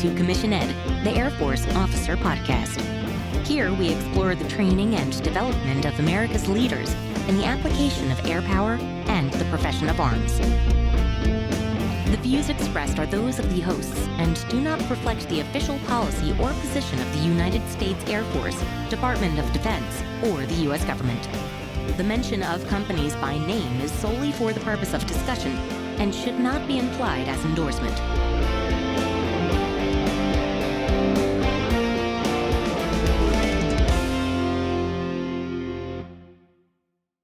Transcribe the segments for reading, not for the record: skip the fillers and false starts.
to Commission Ed, the Air Force Officer Podcast. Here we explore the training and development of America's leaders in the application of air power and the profession of arms. The views expressed are those of the hosts and do not reflect the official policy or position of the United States Air Force, Department of Defense, or the U.S. government. The mention of companies by name is solely for the purpose of discussion and should not be implied as endorsement.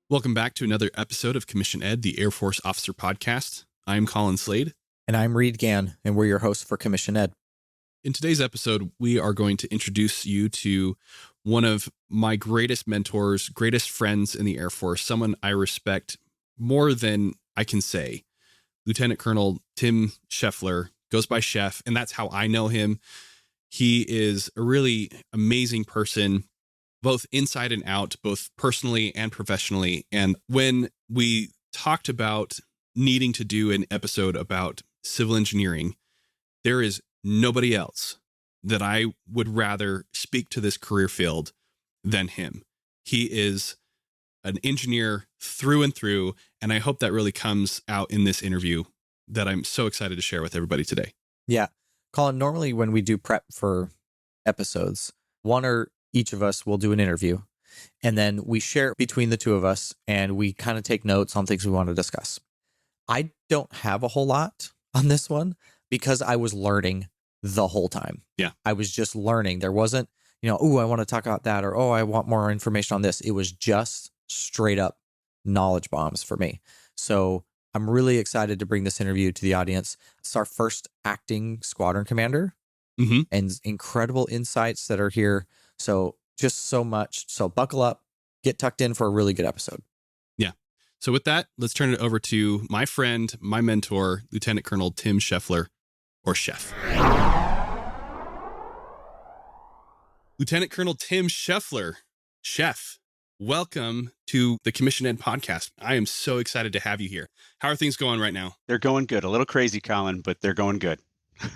Welcome back to another episode of Commission Ed, the Air Force Officer Podcast. I'm Colin Slade. And I'm Reed Gann, and we're your hosts for Commission Ed. In today's episode, we are going to introduce you to one of my greatest mentors, greatest friends in the Air Force, someone I respect more than I can say. Lt Col Tim Scheffler, goes by Chef, and that's how I know him. He is a really amazing person, both inside and out, both personally and professionally. And when we talked about needing to do an episode about civil engineering, there is nobody else that I would rather speak to this career field than him. He is an engineer through and through, and I hope that really comes out in this interview that I'm so excited to share with everybody today. Yeah. Colin, normally when we do prep for episodes, one or each of us will do an interview, and then we share it between the two of us, and we kind of take notes on things we want to discuss. I don't have a whole lot on this one because I was learning the whole time. Yeah. I was just learning. There wasn't, oh, I want to talk about that, or, oh, I want more information on this. It was just straight up knowledge bombs for me. So I'm really excited to bring this interview to the audience. It's our first acting squadron commander and incredible insights that are here. So just so much. So buckle up, get tucked in for a really good episode. Yeah. So with that, let's turn it over to my friend, my mentor, Lt Col Tim Scheffler, or Chef. Lt Col Tim Scheffler, Chef, welcome to the Commission Ed podcast. I am so excited to have you here. How are things going right now? They're going good. A little crazy, Colin, but they're going good.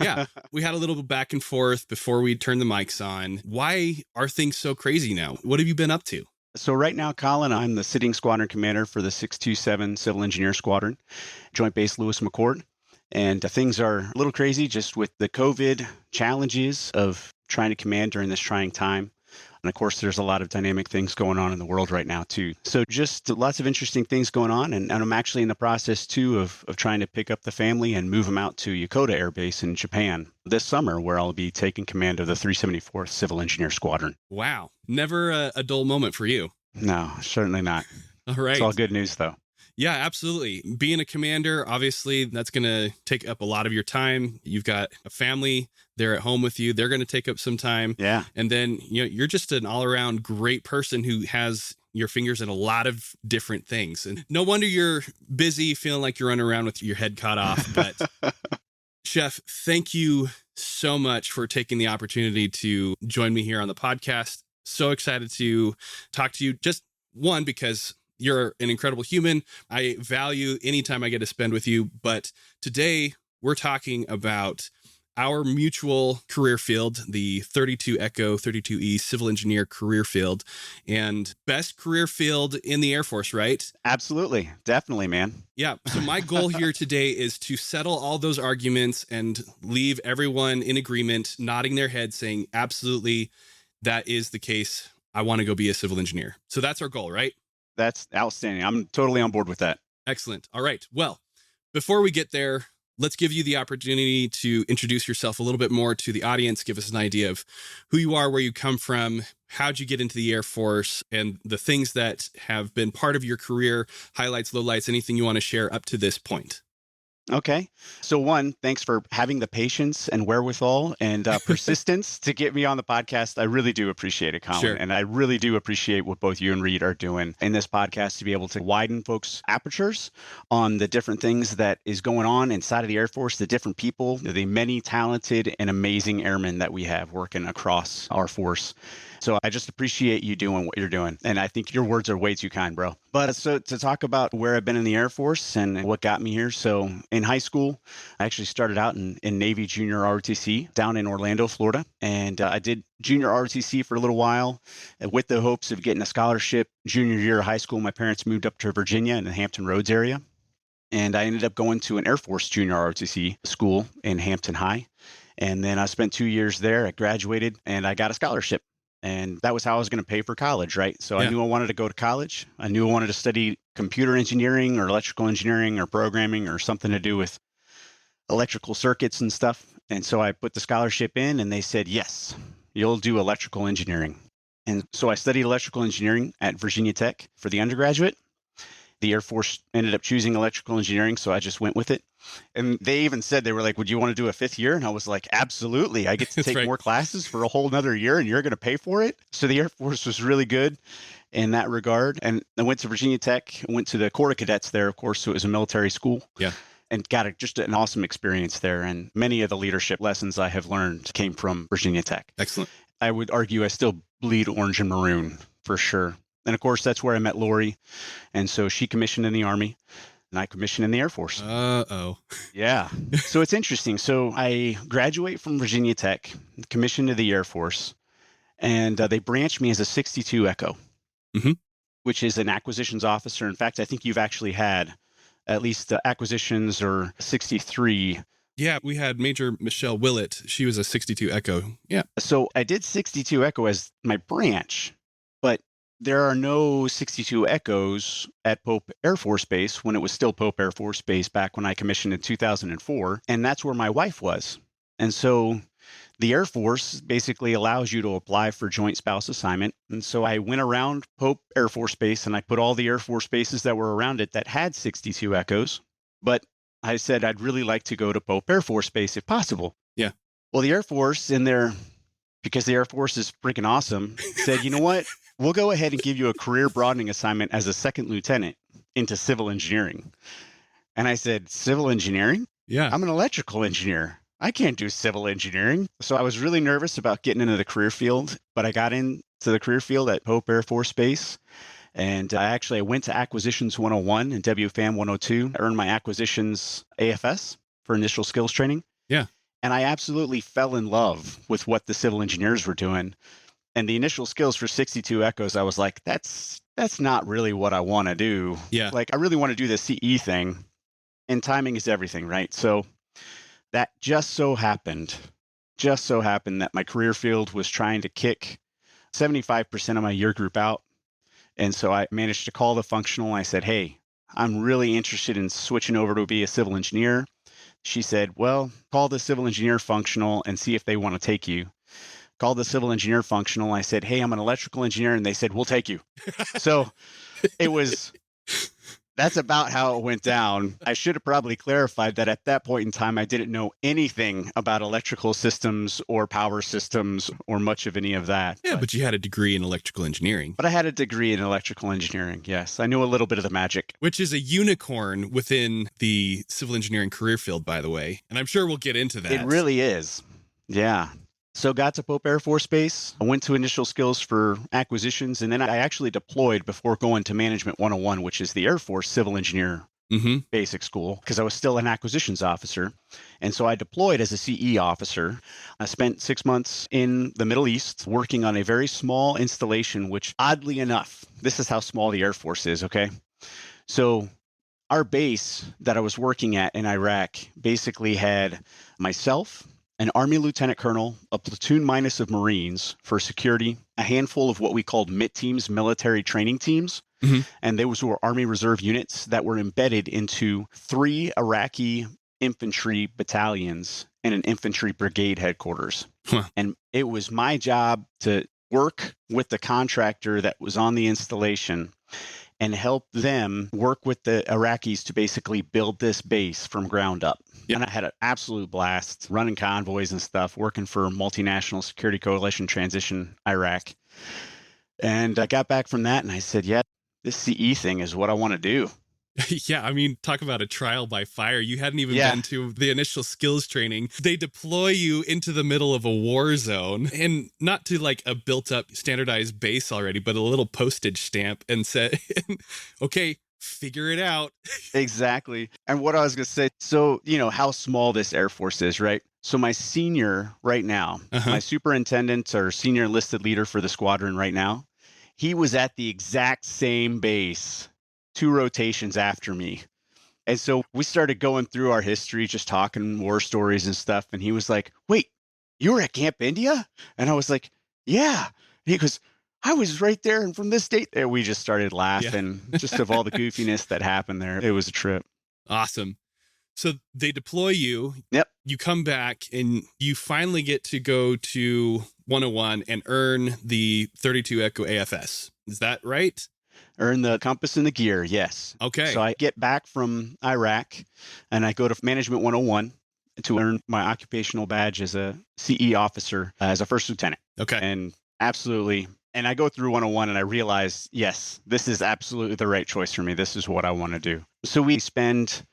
Yeah, we had a little back and forth before we turned the mics on. Why are things so crazy now? What have you been up to? So right now, Colin, I'm the sitting squadron commander for the 627 Civil Engineer Squadron, Joint Base Lewis McChord. And things are a little crazy just with the COVID challenges of trying to command during this trying time. And of course, there's a lot of dynamic things going on in the world right now, too. So just lots of interesting things going on. And I'm actually in the process, too, of trying to pick up the family and move them out to Yokota Air Base in Japan this summer, where I'll be taking command of the 374th Civil Engineer Squadron. Wow. Never a dull moment for you. No, certainly not. All right. It's all good news, though. Yeah, absolutely. Being a commander, obviously, that's going to take up a lot of your time. You've got a family. They're at home with you. They're going to take up some time. Yeah. And then, you're just an all-around great person who has your fingers in a lot of different things. And no wonder you're busy, feeling like you're running around with your head cut off. But Chef, thank you so much for taking the opportunity to join me here on the podcast. So excited to talk to you. Just one, because you're an incredible human. I value any time I get to spend with you. But today we're talking about our mutual career field, the 32 Echo 32E Civil Engineer career field, and best career field in the Air Force, right? Absolutely. Definitely, man. Yeah. So my goal here today is to settle all those arguments and leave everyone in agreement, nodding their head, saying, absolutely, that is the case. I want to go be a civil engineer. So that's our goal, right? That's outstanding. I'm totally on board with that. Excellent. All right. Well, before we get there, let's give you the opportunity to introduce yourself a little bit more to the audience. Give us an idea of who you are, where you come from, how'd you get into the Air Force, and the things that have been part of your career, highlights, lowlights, anything you want to share up to this point. Okay. So one, thanks for having the patience and wherewithal and persistence to get me on the podcast. I really do appreciate it, Colin. Sure. And I really do appreciate what both you and Reed are doing in this podcast to be able to widen folks' apertures on the different things that is going on inside of the Air Force, the different people, the many talented and amazing airmen that we have working across our force. So I just appreciate you doing what you're doing. And I think your words are way too kind, bro. But so to talk about where I've been in the Air Force and what got me here. So in high school, I actually started out in Navy Junior ROTC down in Orlando, Florida. And I did Junior ROTC for a little while with the hopes of getting a scholarship. Junior year of high school, my parents moved up to Virginia in the Hampton Roads area. And I ended up going to an Air Force Junior ROTC school in Hampton High. And then I spent 2 years there. I graduated and I got a scholarship. And that was how I was going to pay for college, right? So I knew I wanted to go to college. I knew I wanted to study computer engineering or electrical engineering or programming or something to do with electrical circuits and stuff. And so I put the scholarship in and they said, yes, you'll do electrical engineering. And so I studied electrical engineering at Virginia Tech for the undergraduate. The Air Force ended up choosing electrical engineering, so I just went with it. And they even said, they were like, would you want to do a 5th year? And I was like, absolutely. I get to take more classes for a whole nother year and you're going to pay for it. So the Air Force was really good in that regard. And I went to Virginia Tech, went to the Corps of Cadets there, of course, so it was a military school. Yeah. And got just an awesome experience there. And many of the leadership lessons I have learned came from Virginia Tech. Excellent. I would argue I still bleed orange and maroon for sure. And of course, that's where I met Lori. And so she commissioned in the Army and I commissioned in the Air Force. Uh-oh. Yeah. So it's interesting. So I graduate from Virginia Tech, commissioned to the Air Force, and they branched me as a 62 Echo, which is an acquisitions officer. In fact, I think you've actually had at least the acquisitions or 63. Yeah, we had Major Michelle Willett. She was a 62 Echo. Yeah. So I did 62 Echo as my branch, but there are no 62 Echoes at Pope Air Force Base when it was still Pope Air Force Base back when I commissioned in 2004. And that's where my wife was. And so the Air Force basically allows you to apply for joint spouse assignment. And so I went around Pope Air Force Base and I put all the Air Force bases that were around it that had 62 Echoes. But I said, I'd really like to go to Pope Air Force Base if possible. Yeah. Well, the Air Force in there, because the Air Force is freaking awesome, said, you know what? We'll go ahead and give you a career broadening assignment as a second lieutenant into civil engineering. And I said, civil engineering? Yeah. I'm an electrical engineer. I can't do civil engineering. So I was really nervous about getting into the career field, but I got into the career field at Pope Air Force Base. And I went to Acquisitions 101 and WFAM 102. I earned my Acquisitions AFS for initial skills training. Yeah. And I absolutely fell in love with what the civil engineers were doing. And the initial skills for 62 Echoes, I was like, that's not really what I want to do. Yeah. Like, I really want to do the CE thing. And timing is everything, right? So that just so happened that my career field was trying to kick 75% of my year group out. And so I managed to call the functional. I said, hey, I'm really interested in switching over to be a civil engineer. She said, well, call the civil engineer functional and see if they want to take you. Called the civil engineer functional. I said, hey, I'm an electrical engineer. And they said, we'll take you. So that's about how it went down. I should have probably clarified that at that point in time, I didn't know anything about electrical systems or power systems or much of any of that. Yeah, but you had a degree in electrical engineering. But I had a degree in electrical engineering. Yes. I knew a little bit of the magic. Which is a unicorn within the civil engineering career field, by the way. And I'm sure we'll get into that. It really is. Yeah. So got to Pope Air Force Base. I went to initial skills for acquisitions, and then I actually deployed before going to Management 101, which is the Air Force Civil Engineer basic school, because I was still an acquisitions officer. And so I deployed as a CE officer. I spent 6 months in the Middle East working on a very small installation, which oddly enough, this is how small the Air Force is, okay? So our base that I was working at in Iraq basically had myself, an Army Lieutenant Colonel, a platoon minus of Marines for security, a handful of what we called MIT teams, military training teams. And those were Army Reserve units that were embedded into 3 Iraqi infantry battalions and an infantry brigade headquarters. And it was my job to work with the contractor that was on the installation and help them work with the Iraqis to basically build this base from ground up. Yep. And I had an absolute blast running convoys and stuff, working for Multinational Security Coalition Transition Iraq. And I got back from that and I said, yeah, this CE thing is what I want to do. Yeah, I mean, talk about a trial by fire. You hadn't even been to the initial skills training. They deploy you into the middle of a war zone, and not to like a built up standardized base already, but a little postage stamp, and said, okay, figure it out. Exactly. And what I was going to say, so, how small this Air Force is, right? So my senior right now, my superintendent or senior enlisted leader for the squadron right now, he was at the exact same base 2 rotations after me. And so we started going through our history, just talking war stories and stuff. And he was like, wait, you were at Camp India? And I was like, yeah. He goes, I was right there. And from this date there, we just started laughing just of all the goofiness that happened there. It was a trip. Awesome. So they deploy you. Yep. You come back and you finally get to go to 101 and earn the 32 Echo AFS. Is that right? Earn the compass and the gear, yes. Okay. So I get back from Iraq and I go to Management 101 to earn my occupational badge as a CE officer, as a first lieutenant. Okay. And absolutely. And I go through 101 and I realize, yes, this is absolutely the right choice for me. This is what I want to do. So we spend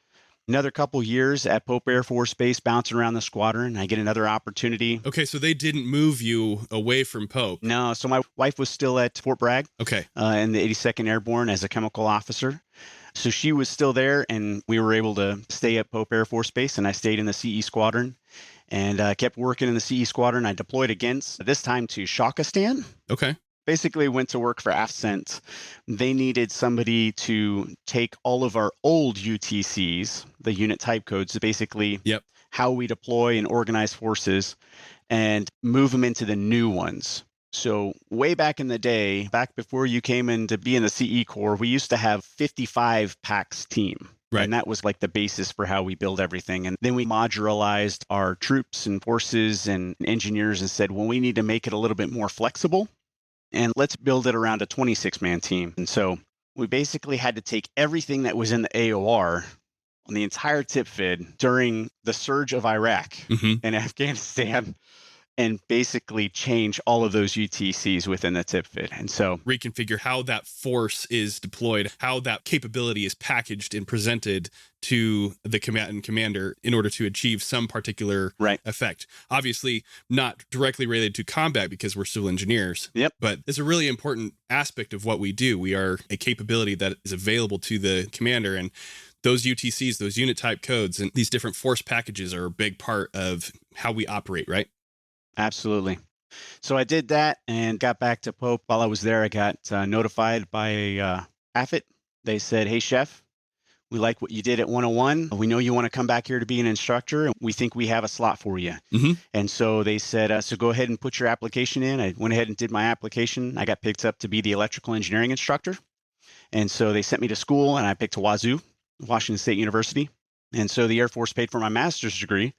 another couple years at Pope Air Force Base bouncing around the squadron. I get another opportunity. Okay, so they didn't move you away from Pope. No, so my wife was still at Fort Bragg. Okay. In the 82nd Airborne as a chemical officer. So she was still there, and we were able to stay at Pope Air Force Base, and I stayed in the CE squadron and kept working in the CE squadron. I deployed against, this time to Shakistan. Okay. Basically went to work for AFCENT. They needed somebody to take all of our old UTCs, the unit type codes, basically how we deploy and organize forces, and move them into the new ones. So way back in the day, back before you came in to be in the CE Corps, we used to have 55 PAX team. Right. And that was like the basis for how we build everything. And then we modularized our troops and forces and engineers and said, well, we need to make it a little bit more flexible. And let's build it around a 26-man team. And so we basically had to take everything that was in the AOR on the entire tip fid during the surge of Iraq and Afghanistan and basically change all of those UTCs within the tip fid. And so reconfigure how that force is deployed, how that capability is packaged and presented to the combatant commander in order to achieve some particular effect. Obviously, not directly related to combat because we're civil engineers. Yep. But it's a really important aspect of what we do. We are a capability that is available to the commander, and those UTCs, those unit type codes, and these different force packages are a big part of how we operate, right? Absolutely. So I did that and got back to Pope. While I was there, I got notified by AFIT. They said, hey, Chef, we like what you did at 101. We know you want to come back here to be an instructor, and we think we have a slot for you. And so they said, so go ahead and put your application in. I went ahead and did my application. I got picked up to be the electrical engineering instructor. And so they sent me to school, and I picked Wazoo, Washington State University. And so the Air Force paid for my master's degree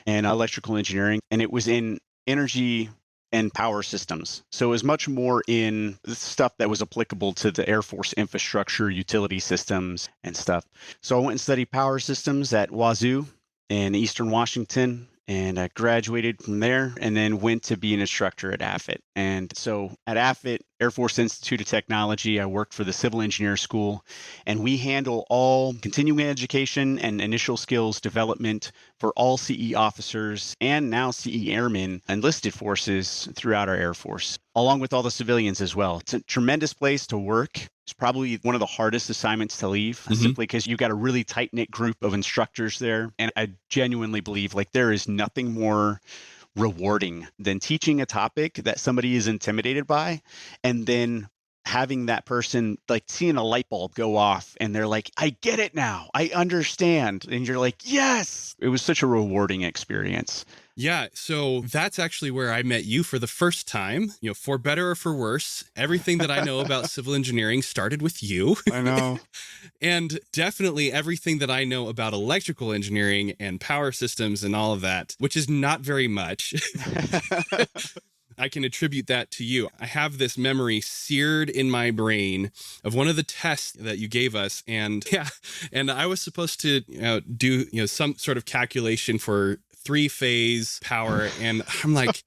in electrical engineering, and it was in energy and power systems. So it was much more in the stuff that was applicable to the Air Force infrastructure, utility systems, and stuff. So I went and studied power systems at Wazoo in Eastern Washington, and I graduated from there and then went to be an instructor at AFIT. And so at AFIT, Air Force Institute of Technology, I worked for the Civil Engineer School, and we handle all continuing education and initial skills development for all CE officers and now CE airmen enlisted forces throughout our Air Force, along with all the civilians as well. It's a tremendous place to work. It's probably one of the hardest assignments to leave, simply because you've got a really tight-knit group of instructors there. And I genuinely believe like there is nothing more rewarding than teaching a topic that somebody is intimidated by, and then having that person like seeing a light bulb go off and they're like, I get it now. I understand. And you're like, yes, it was such a rewarding experience. Yeah. So that's actually where I met you for the first time, for better or for worse. Everything that I know about civil engineering started with you. I know. And definitely everything that I know about electrical engineering and power systems and all of that, which is not very much. I can attribute that to you. I have this memory seared in my brain of one of the tests that you gave us. And I was supposed to do some sort of calculation for 3-phase power. And I'm like,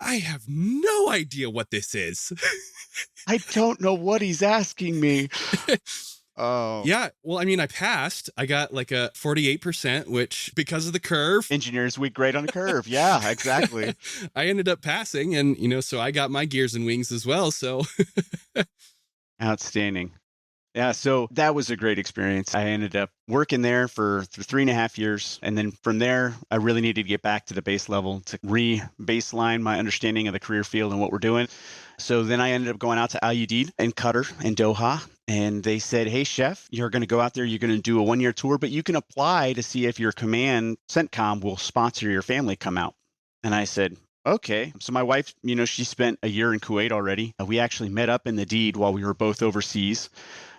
I have no idea what this is. I don't know what he's asking me. Oh. Yeah. Well, I mean, I passed. I got like a 48%, which because of the curve. Engineers week grade on a curve. Yeah, exactly. I ended up passing and, so I got my gears and wings as well. So Outstanding. Yeah, so that was a great experience. I ended up working there for 3.5 years. And then from there, I really needed to get back to the base level to re-baseline my understanding of the career field and what we're doing. So then I ended up going out to Al Udeid in Qatar in Doha. And they said, hey, Chef, you're going to go out there. You're going to do a 1-year tour, but you can apply to see if your command CENTCOM will sponsor your family come out. And I said, okay. So my wife, she spent a year in Kuwait already. We actually met up in the deed while we were both overseas.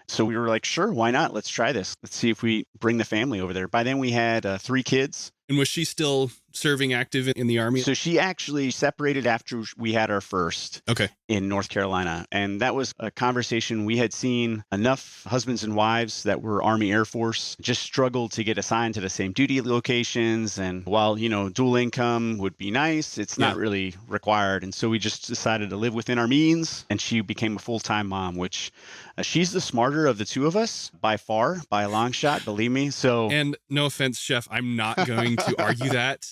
So we were like, sure, why not? Let's try this. Let's see if we bring the family over there. By then we had 3 kids. And was she still serving active in the Army? So she actually separated after we had our first in North Carolina. And that was a conversation. We had seen enough husbands and wives that were Army Air Force just struggled to get assigned to the same duty locations. And while, dual income would be nice, it's not really required. And so we just decided to live within our means. And she became a full-time mom, which she's the smarter of the two of us by far, by a long shot, believe me. So, and no offense, Chef, I'm not going to argue that.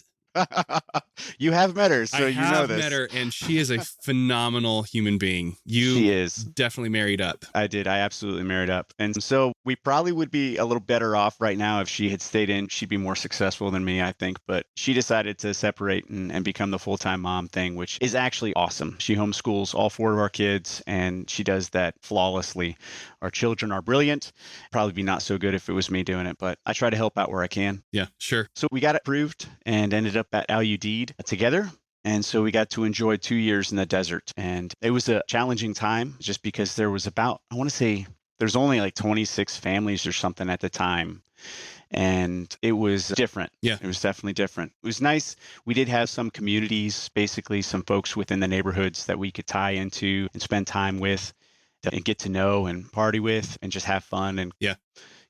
You have met her, so you know this. I have met her, and she is a phenomenal human being. She is. Definitely married up. I did. I absolutely married up. And so we probably would be a little better off right now if she had stayed in. She'd be more successful than me, I think. But she decided to separate and become the full-time mom thing, which is actually awesome. She homeschools all 4 of our kids, and she does that flawlessly. Our children are brilliant. Probably be not so good if it was me doing it, but I try to help out where I can. Yeah, sure. So we got it approved and ended up at Al Udeid together. And so we got to enjoy 2 years in the desert. And it was a challenging time just because there was there's only like 26 families or something at the time. And it was different. Yeah. It was definitely different. It was nice. We did have some communities, basically some folks within the neighborhoods that we could tie into and spend time with and get to know and party with and just have fun and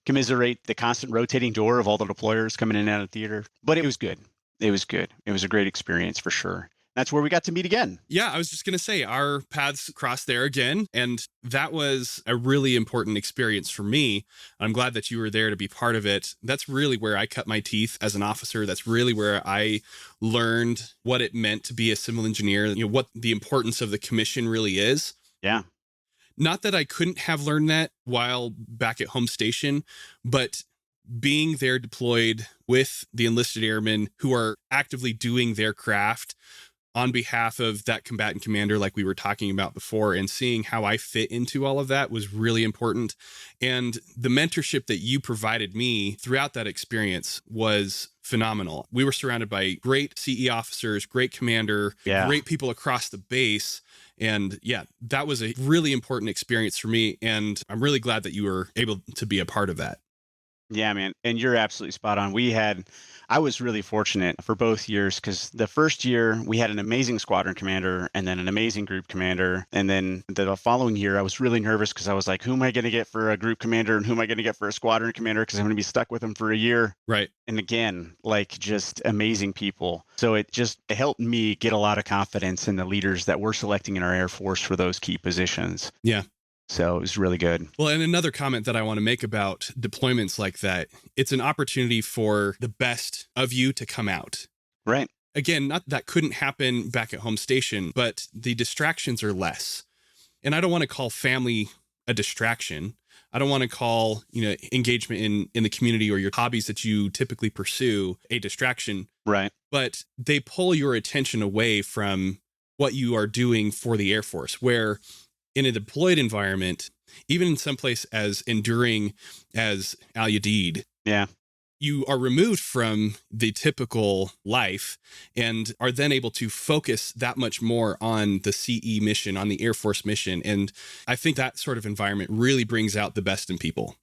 commiserate the constant rotating door of all the deployers coming in and out of the theater. But it was good. It was good. It was a great experience for sure. That's where we got to meet again. Yeah, I was just going to say our paths crossed there again. And that was a really important experience for me. I'm glad that you were there to be part of it. That's really where I cut my teeth as an officer. That's really where I learned what it meant to be a civil engineer, what the importance of the commission really is. Yeah. Not that I couldn't have learned that while back at home station, but being there deployed with the enlisted airmen who are actively doing their craft on behalf of that combatant commander, like we were talking about before, and seeing how I fit into all of that was really important. And the mentorship that you provided me throughout that experience was phenomenal. We were surrounded by great CE officers, great commander, great people across the base. And that was a really important experience for me. And I'm really glad that you were able to be a part of that. Yeah, man. And you're absolutely spot on. I was really fortunate for both years because the first year we had an amazing squadron commander and then an amazing group commander. And then the following year, I was really nervous because I was like, who am I going to get for a group commander and who am I going to get for a squadron commander? Because I'm going to be stuck with them for a year. Right. And again, like just amazing people. So it helped me get a lot of confidence in the leaders that we're selecting in our Air Force for those key positions. Yeah. So it was really good. Well, and another comment that I want to make about deployments like that, it's an opportunity for the best of you to come out. Right. Again, not that couldn't happen back at home station, but the distractions are less. And I don't want to call family a distraction. I don't want to call, engagement in the community or your hobbies that you typically pursue a distraction. Right. But they pull your attention away from what you are doing for the Air Force, where in a deployed environment, even in some place as enduring as Al Udeid, you are removed from the typical life and are then able to focus that much more on the CE mission, on the Air Force mission. And I think that sort of environment really brings out the best in people.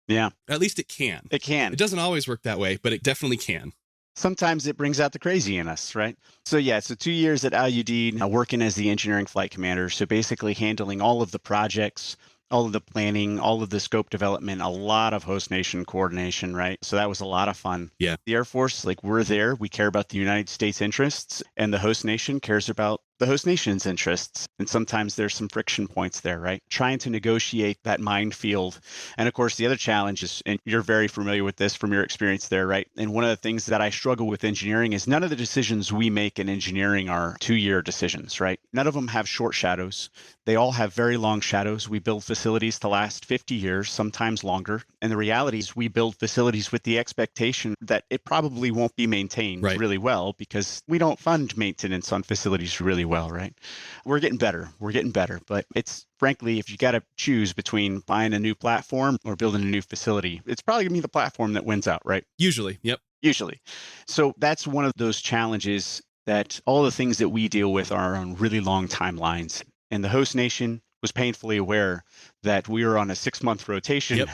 Yeah. At least it can. It can. It doesn't always work that way, but it definitely can. Sometimes it brings out the crazy in us, right? So 2 years at Al Udeid, working as the engineering flight commander. So basically handling all of the projects, all of the planning, all of the scope development, a lot of host nation coordination, right? So that was a lot of fun. Yeah. The Air Force, we're there. We care about the United States interests, and the host nation cares about the host nation's interests. And sometimes there's some friction points there, right? Trying to negotiate that minefield. And of course, the other challenge is, and you're very familiar with this from your experience there, right? And one of the things that I struggle with engineering is none of the decisions we make in engineering are 2-year decisions, right? None of them have short shadows. They all have very long shadows. We build facilities to last 50 years, sometimes longer. And the reality is we build facilities with the expectation that it probably won't be maintained really well, because we don't fund maintenance on facilities really well, right? We're getting better. But it's frankly, if you got to choose between buying a new platform or building a new facility, it's probably going to be the platform that wins out, right? Usually. Yep. Usually. So that's one of those challenges that all the things that we deal with are on really long timelines. And the host nation was painfully aware that we were on a 6-month rotation. Yep.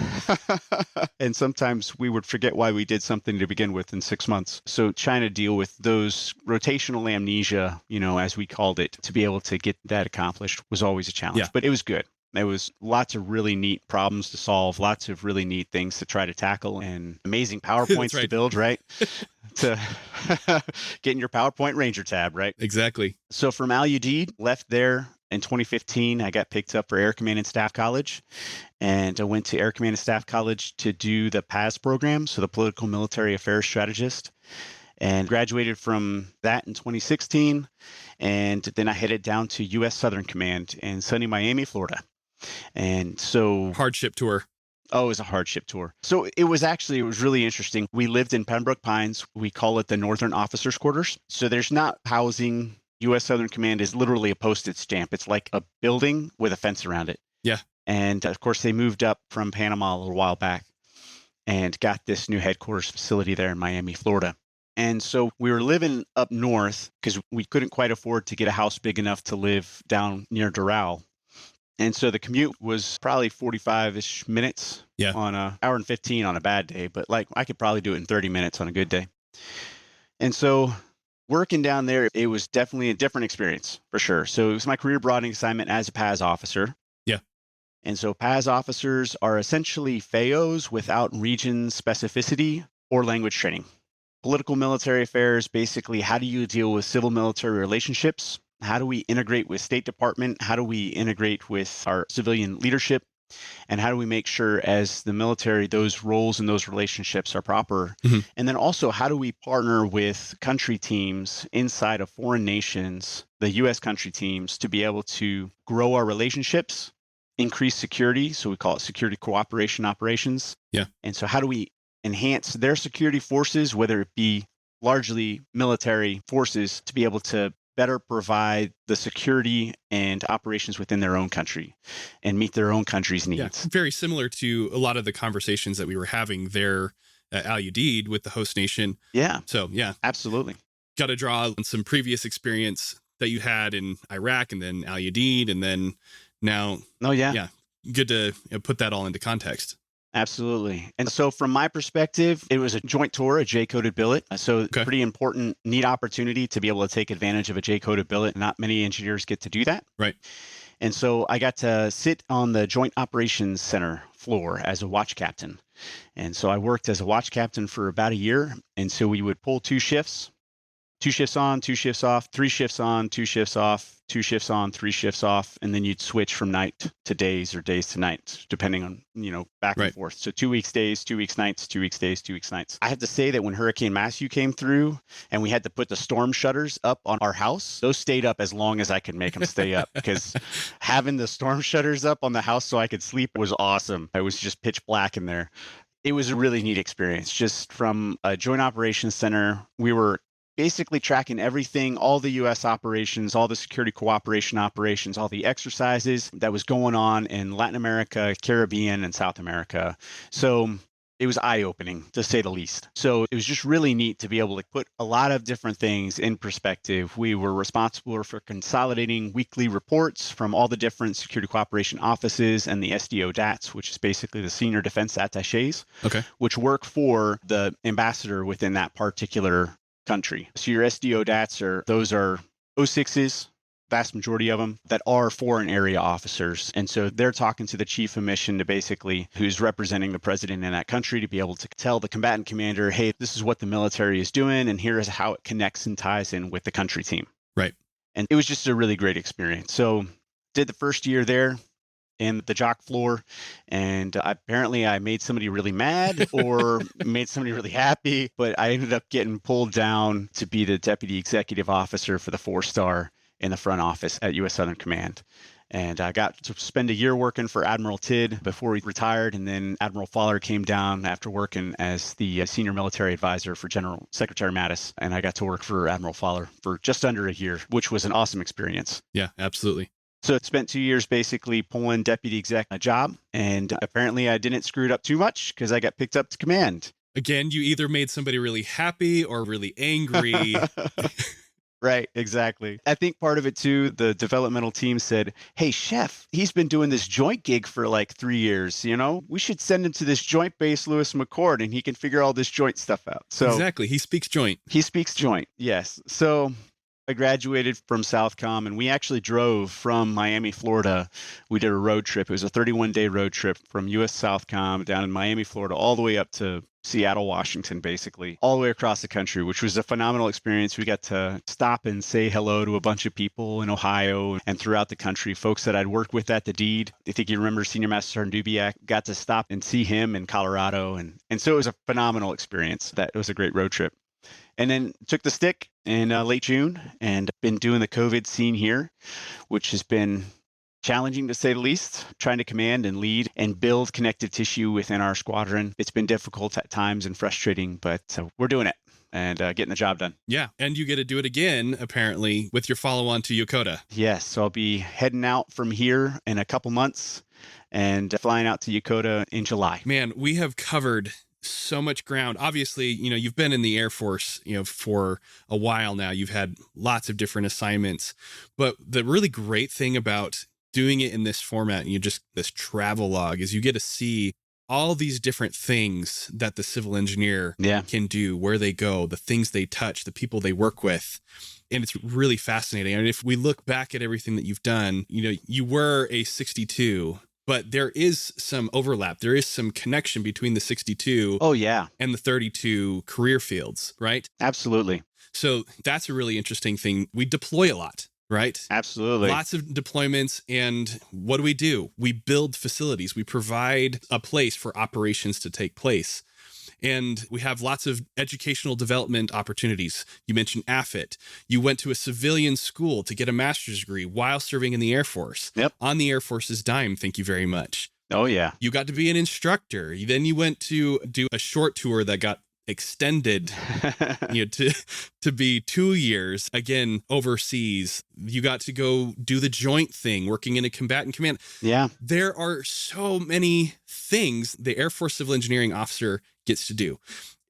And sometimes we would forget why we did something to begin with in 6 months. So trying to deal with those rotational amnesia, as we called it, to be able to get that accomplished was always a challenge. Yeah. But it was good. There was lots of really neat problems to solve, lots of really neat things to try to tackle, and amazing PowerPoints to build, right? To get in your PowerPoint Ranger tab, right? Exactly. So from LUD, left there in 2015, I got picked up for Air Command and Staff College, and I went to Air Command and Staff College to do the PAS program, so the Political Military Affairs Strategist, and graduated from that in 2016. And then I headed down to U.S. Southern Command in sunny Miami, Florida. And so hardship tour. Oh, it was a hardship tour. So it was really interesting. We lived in Pembroke Pines. We call it the Northern Officers Quarters. So there's not housing. U.S. Southern Command is literally a postage stamp. It's like a building with a fence around it. Yeah. And of course, they moved up from Panama a little while back and got this new headquarters facility there in Miami, Florida. And so we were living up north because we couldn't quite afford to get a house big enough to live down near Doral. And so the commute was probably 45-ish minutes on an hour and 15 on a bad day. But I could probably do it in 30 minutes on a good day. And so working down there, it was definitely a different experience for sure. So it was my career broadening assignment as a PAS officer. Yeah. And so PAS officers are essentially FAOs without region specificity or language training. Political military affairs, basically, how do you deal with civil military relationships? How do we integrate with State Department? How do we integrate with our civilian leadership? And how do we make sure as the military, those roles and those relationships are proper? Mm-hmm. And then also, how do we partner with country teams inside of foreign nations, the U.S. country teams, to be able to grow our relationships, increase security? So we call it security cooperation operations. Yeah. And so how do we enhance their security forces, whether it be largely military forces, to be able to better provide the security and operations within their own country and meet their own country's needs. Yeah, very similar to a lot of the conversations that we were having there at LUD with the host nation. Yeah. So, yeah. Absolutely. Got to draw on some previous experience that you had in Iraq and then LUD and then now. Oh, yeah. Yeah. Good to put that all into context. Absolutely. And so from my perspective, it was a joint tour, a J-coded billet. So pretty important, neat opportunity to be able to take advantage of a J-coded billet. Not many engineers get to do that. Right. And so I got to sit on the Joint Operations Center floor as a watch captain. And so I worked as a watch captain for about a year. And so we would pull 2 shifts. 2 shifts on, 2 shifts off, 3 shifts on, 2 shifts off, 2 shifts on, 3 shifts off. And then you'd switch from night to days or days to nights, depending on, back and forth. So 2 weeks days, 2 weeks nights, 2 weeks days, 2 weeks nights. I have to say that when Hurricane Matthew came through and we had to put the storm shutters up on our house, those stayed up as long as I could make them stay up, because having the storm shutters up on the house so I could sleep was awesome. It was just pitch black in there. It was a really neat experience. Just from a Joint Operations Center, we were basically tracking everything, all the U.S. operations, all the security cooperation operations, all the exercises that was going on in Latin America, Caribbean, and South America. So it was eye-opening, to say the least. So it was just really neat to be able to put a lot of different things in perspective. We were responsible for consolidating weekly reports from all the different security cooperation offices and the SDO DATs, which is basically the senior defense attachés, which work for the ambassador within that particular country. So your SDO DATs are 06s, vast majority of them, that are foreign area officers. And so they're talking to the chief of mission, to basically who's representing the president in that country, to be able to tell the combatant commander, hey, this is what the military is doing, and here is how it connects and ties in with the country team. Right. And it was just a really great experience. So did the first year there in the jock floor, and apparently I made somebody really mad or made somebody really happy, but I ended up getting pulled down to be the deputy executive officer for the 4-star in the front office at U.S. Southern Command. And I got to spend a year working for Admiral Tidd before he retired. And then Admiral Fowler came down after working as the senior military advisor for General Secretary Mattis. And I got to work for Admiral Fowler for just under a year, which was an awesome experience. Yeah, absolutely. So I spent 2 years basically pulling deputy exec a job. And apparently I didn't screw it up too much because I got picked up to command. Again, you either made somebody really happy or really angry. Right, exactly. I think part of it too, the developmental team said, hey, Chef, he's been doing this joint gig for like 3 years. We should send him to this joint base Lewis McChord and he can figure all this joint stuff out. So exactly. He speaks joint. He speaks joint. Yes. So I graduated from Southcom and we actually drove from Miami, Florida. We did a road trip. It was a 31-day road trip from US Southcom down in Miami, Florida, all the way up to Seattle, Washington, basically, all the way across the country, which was a phenomenal experience. We got to stop and say hello to a bunch of people in Ohio and throughout the country, folks that I'd worked with at the deed. I think you remember Senior Master Sergeant Dubiak, got to stop and see him in Colorado. And so it was a phenomenal experience. That was a great road trip. And then took the stick in late June and been doing the COVID scene here, which has been challenging to say the least, trying to command and lead and build connective tissue within our squadron. It's been difficult at times and frustrating, but we're doing it and getting the job done. Yeah. And you get to do it again, apparently, with your follow-on to Yokota. Yes. So I'll be heading out from here in a couple months and flying out to Yokota in July. Man, we have covered so much ground. Obviously, you've been in the Air Force, for a while now. You've had lots of different assignments. But the really great thing about doing it in this format, and this travel log, is you get to see all these different things that the civil engineer can do, where they go, the things they touch, the people they work with. And it's really fascinating. I mean, if we look back at everything that you've done, you were a 62, but there is some overlap. There is some connection between the 62 and the 32 career fields, right? Absolutely. So that's a really interesting thing. We deploy a lot. Right? Absolutely. Lots of deployments. And what do? We build facilities. We provide a place for operations to take place. And we have lots of educational development opportunities. You mentioned AFIT. You went to a civilian school to get a master's degree while serving in the Air Force. Yep. On the Air Force's dime. Thank you very much. Oh, yeah. You got to be an instructor. Then you went to do a short tour that got extended to be 2 years, again, overseas. You got to go do the joint thing, working in a combatant command. Yeah. There are so many things the Air Force Civil Engineering officer gets to do.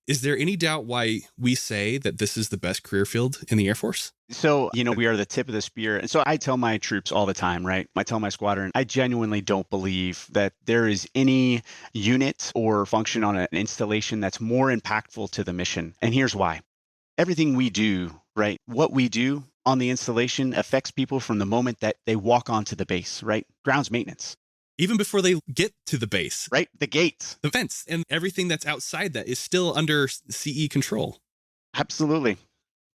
Is there any doubt why we say that this is the best career field in the Air Force? So, we are the tip of the spear. And so I tell my troops all the time, right? I tell my squadron, I genuinely don't believe that there is any unit or function on an installation that's more impactful to the mission. And here's why. Everything we do, right? What we do on the installation affects people from the moment that they walk onto the base, right? Grounds maintenance. Even before they get to the base. Right? The gates. The fence and everything that's outside that is still under CE control. Absolutely.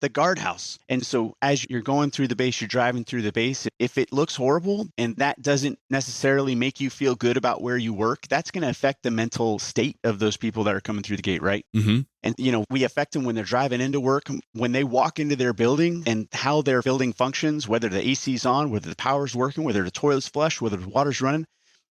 The guardhouse. And so as you're going through the base, you're driving through the base. If it looks horrible and that doesn't necessarily make you feel good about where you work, that's going to affect the mental state of those people that are coming through the gate, right? Mm-hmm. And, we affect them when they're driving into work, when they walk into their building and how their building functions, whether the AC's on, whether the power's working, whether the toilet's flush, whether the water's running.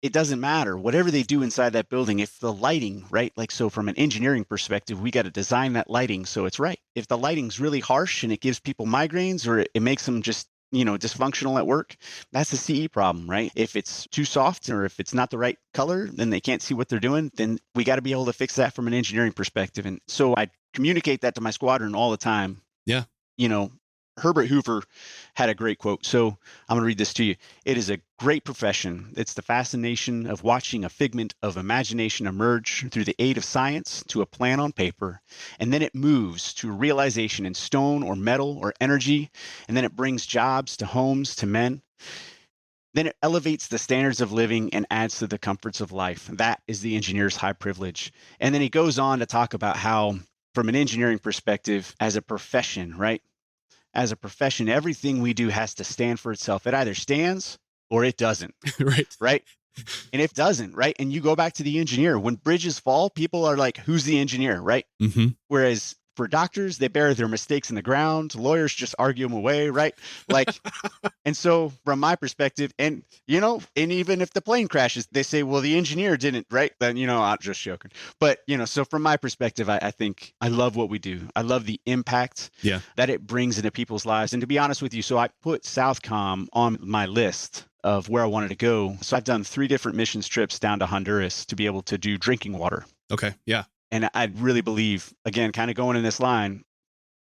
It doesn't matter. Whatever they do inside that building, if the lighting, right? So from an engineering perspective, we got to design that lighting so it's right. If the lighting's really harsh and it gives people migraines or it makes them just, dysfunctional at work, that's a CE problem, right? If it's too soft or if it's not the right color, then they can't see what they're doing, then we got to be able to fix that from an engineering perspective. And so I communicate that to my squadron all the time. Yeah. Herbert Hoover had a great quote. So I'm going to read this to you. It is a great profession. It's the fascination of watching a figment of imagination emerge through the aid of science to a plan on paper. And then it moves to realization in stone or metal or energy. And then it brings jobs to homes, to men. Then it elevates the standards of living and adds to the comforts of life. That is the engineer's high privilege. And then he goes on to talk about how, from an engineering perspective, as a profession, right? as a profession, everything we do has to stand for itself. It either stands or it doesn't. Right. Right. And if it doesn't, right. And you go back to the engineer, when bridges fall, people are like, who's the engineer? Right. Mm-hmm. Whereas for doctors, they bury their mistakes in the ground. Lawyers just argue them away. Right. Like, and so from my perspective, and, and even if the plane crashes, they say, well, the engineer didn't, right? Then, I'm just joking. But, so from my perspective, I think I love what we do. I love the impact that it brings into people's lives. And to be honest with you, so I put Southcom on my list of where I wanted to go. So I've done 3 different missions trips down to Honduras to be able to do drinking water. Okay. Yeah. And I really believe, again, kind of going in this line,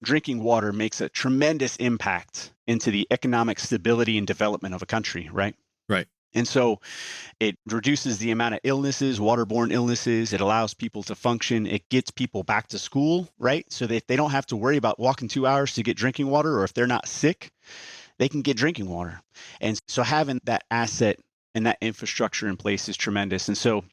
drinking water makes a tremendous impact into the economic stability and development of a country, right? Right. And so it reduces the amount of illnesses, waterborne illnesses. It allows people to function. It gets people back to school, right? So that they don't have to worry about walking 2 hours to get drinking water, or if they're not sick, they can get drinking water. And so having that asset and that infrastructure in place is tremendous. And so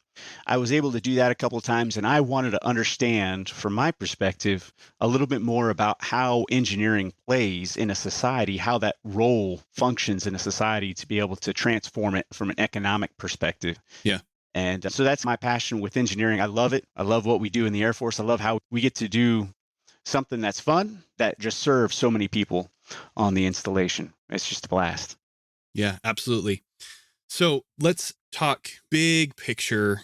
I was able to do that a couple of times, and I wanted to understand, from my perspective, a little bit more about how engineering plays in a society, how that role functions in a society to be able to transform it from an economic perspective. Yeah. And so that's my passion with engineering. I love it. I love what we do in the Air Force. I love how we get to do something that's fun that just serves so many people on the installation. It's just a blast. Yeah, absolutely. So let's talk big picture.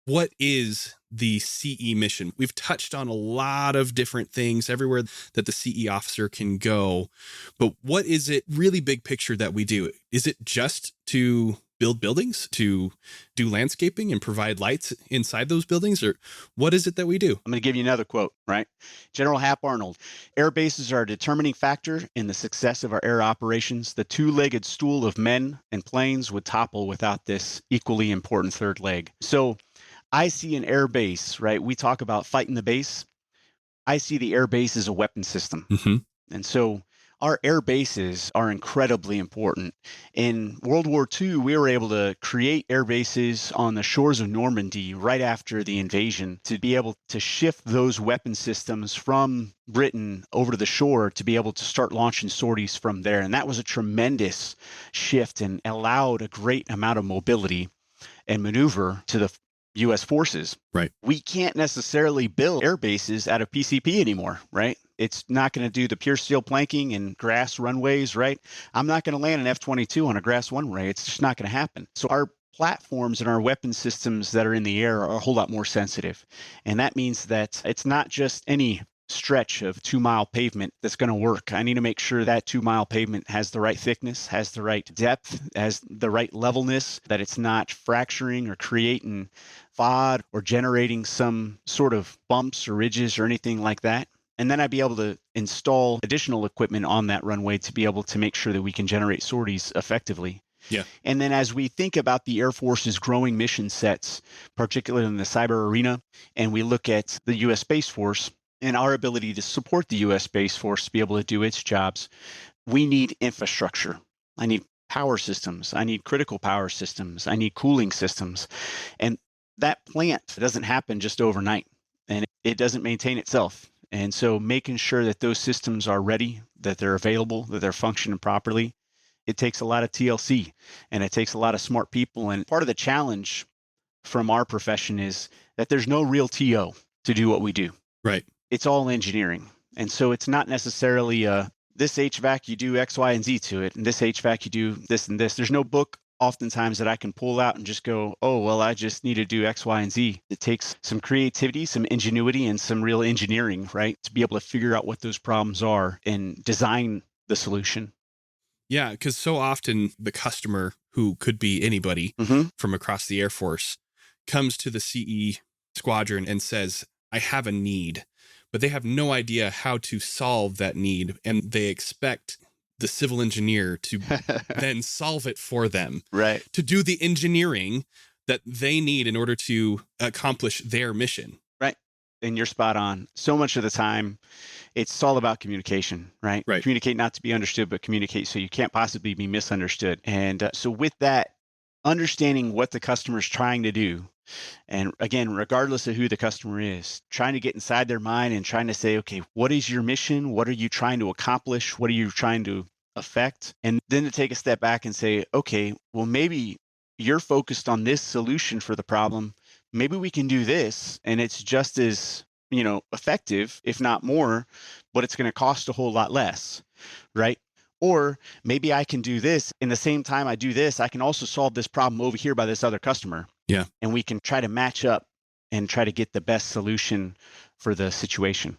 What is the CE mission? We've touched on a lot of different things everywhere that the CE officer can go, but what is it really big picture that we do? Is it just to build buildings, to do landscaping and provide lights inside those buildings? Or what is it that we do? I'm going to give you another quote, right? General Hap Arnold: air bases are a determining factor in the success of our air operations. The 2-legged stool of men and planes would topple without this equally important third leg. So I see an air base, right? We talk about fighting the base. I see the air base as a weapon system. Mm-hmm. And so our air bases are incredibly important. In World War II, we were able to create air bases on the shores of Normandy right after the invasion to be able to shift those weapon systems from Britain over to the shore to be able to start launching sorties from there. And that was a tremendous shift and allowed a great amount of mobility and maneuver to the U.S. forces. Right. We can't necessarily build air bases out of PCP anymore, right? It's not going to do the pure steel planking and grass runways, right? I'm not going to land an F-22 on a grass runway. It's just not going to happen. So our platforms and our weapon systems that are in the air are a whole lot more sensitive. And that means that it's not just any stretch of 2-mile pavement that's going to work. I need to make sure that 2-mile pavement has the right thickness, has the right depth, has the right levelness, that it's not fracturing or creating FOD or generating some sort of bumps or ridges or anything like that. And then I'd be able to install additional equipment on that runway to be able to make sure that we can generate sorties effectively. Yeah. And then as we think about the Air Force's growing mission sets, particularly in the cyber arena, and we look at the U.S. Space Force and our ability to support the U.S. Space Force to be able to do its jobs, we need infrastructure. I need power systems. I need critical power systems. I need cooling systems. And that plant doesn't happen just overnight, and it doesn't maintain itself. And so making sure that those systems are ready, that they're available, that they're functioning properly, it takes a lot of TLC and it takes a lot of smart people. And part of the challenge from our profession is that there's no real TO to do what we do. Right. It's all engineering. And so it's not necessarily this HVAC, you do X, Y, and Z to it, and this HVAC, you do this and this. There's no book oftentimes that I can pull out and just go, oh, well, I just need to do X, Y, and Z. It takes some creativity, some ingenuity, and some real engineering, right, to be able to figure out what those problems are and design the solution. Yeah, because so often the customer, who could be anybody from across the Air Force, comes to the CE squadron and says, I have a need, but they have no idea how to solve that need. And they expect the civil engineer to then solve it for them, right? To do the engineering that they need in order to accomplish their mission. Right. And you're spot on. So much of the time, it's all about communication, right? Right. Communicate not to be understood, but communicate so you can't possibly be misunderstood. And so with that, understanding what the customer is trying to do And again, regardless of who the customer is, trying to get inside their mind and trying to say, okay, what is your mission? What are you trying to accomplish? What are you trying to affect? And then to take a step back and say, okay, well, maybe you're focused on this solution for the problem. Maybe we can do this and it's just as, effective, if not more, but it's going to cost a whole lot less, right? Or maybe I can do this in the same time I do this, I can also solve this problem over here by this other customer. Yeah. And we can try to match up and try to get the best solution for the situation.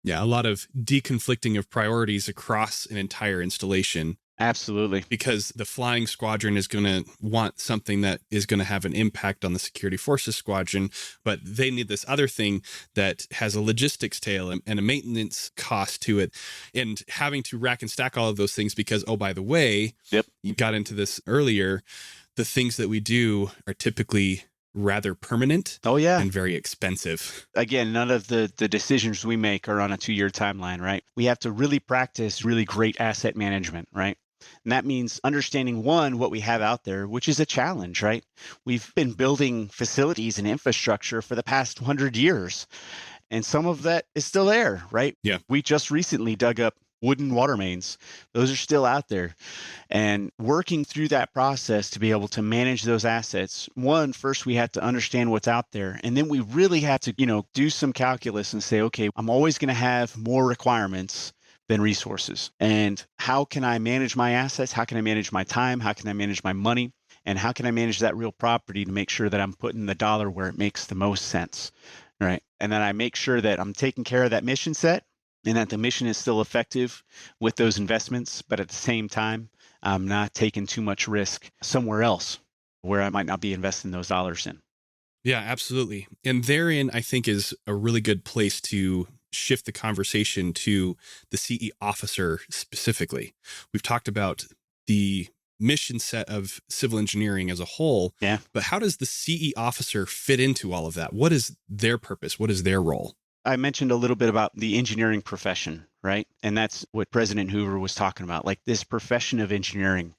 Yeah. A lot of deconflicting of priorities across an entire installation. Absolutely. Because the flying squadron is going to want something that is going to have an impact on the security forces squadron, but they need this other thing that has a logistics tail and a maintenance cost to it. And having to rack and stack all of those things because, oh, by the way, Yep. You got into this earlier, the things that we do are typically rather permanent. Oh, yeah. And very expensive. Again, none of the decisions we make are on a 2-year timeline, right? We have to really practice really great asset management, right? And that means understanding, one, what we have out there, which is a challenge, right? We've been building facilities and infrastructure for the past 100 years, and some of that is still there, right? Yeah. We just recently dug up wooden water mains. Those are still out there. And working through that process to be able to manage those assets, one, first we have to understand what's out there. And then we really have to, do some calculus and say, okay, I'm always going to have more requirements than resources. And how can I manage my assets? How can I manage my time? How can I manage my money? And how can I manage that real property to make sure that I'm putting the dollar where it makes the most sense, right? And then I make sure that I'm taking care of that mission set and that the mission is still effective with those investments. But at the same time, I'm not taking too much risk somewhere else where I might not be investing those dollars in. Yeah, absolutely. And therein, I think, is a really good place to shift the conversation to the CE officer specifically. We've talked about the mission set of civil engineering as a whole, Yeah. But how does the CE officer fit into all of that? What is their purpose? What is their role? I mentioned a little bit about the engineering profession, right? And that's what President Hoover was talking about, like this profession of engineering.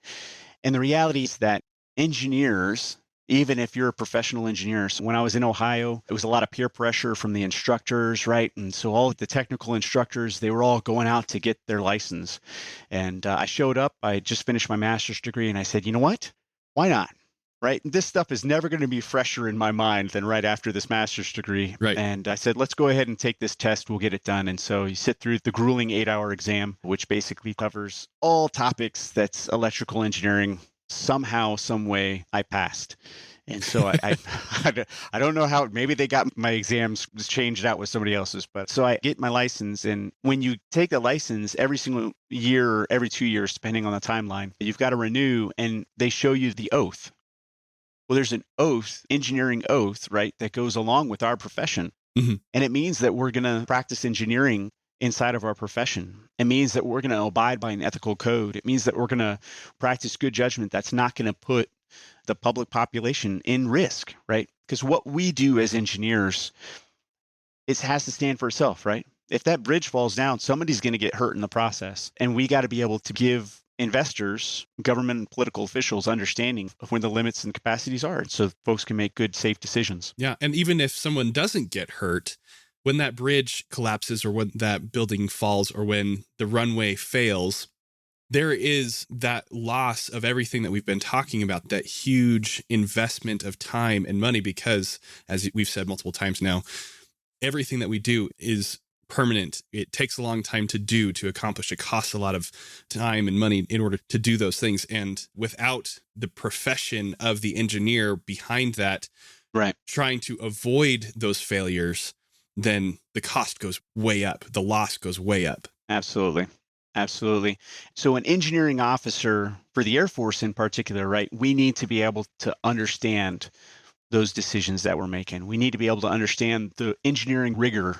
And the reality is that engineers, even if you're a professional engineer, so when I was in Ohio, it was a lot of peer pressure from the instructors, right? And so all of the technical instructors, they were all going out to get their license. And I showed up, I just finished my master's degree, and I said, you know what? Why not? Right? This stuff is never going to be fresher in my mind than right after this master's degree. Right. And I said, let's go ahead and take this test. We'll get it done. And so you sit through the grueling 8-hour exam, which basically covers all topics that's electrical engineering. Somehow, some way, I passed. And so I don't know how, maybe they got my exams changed out with somebody else's, but so I get my license. And when you take the license every single year, or every 2 years, depending on the timeline, you've got to renew, and they show you the oath. Well, there's an oath, engineering oath, right, that goes along with our profession. Mm-hmm. And it means that we're going to practice engineering inside of our profession. It means that we're going to abide by an ethical code. It means that we're going to practice good judgment that's not going to put the public population in risk, right? Because what we do as engineers, it has to stand for itself, right? If that bridge falls down, somebody's going to get hurt in the process. And we got to be able to give investors, government and political officials understanding of when the limits and capacities are, so folks can make good, safe decisions. Yeah. And even if someone doesn't get hurt, when that bridge collapses or when that building falls or when the runway fails, there is that loss of everything that we've been talking about, that huge investment of time and money, because as we've said multiple times now, everything that we do is permanent. It takes a long time to accomplish. It costs a lot of time and money in order to do those things. And without the profession of the engineer behind that, right, trying to avoid those failures, then the cost goes way up. The loss goes way up. Absolutely. Absolutely. So an engineering officer for the Air Force in particular, right, we need to be able to understand those decisions that we're making. We need to be able to understand the engineering rigor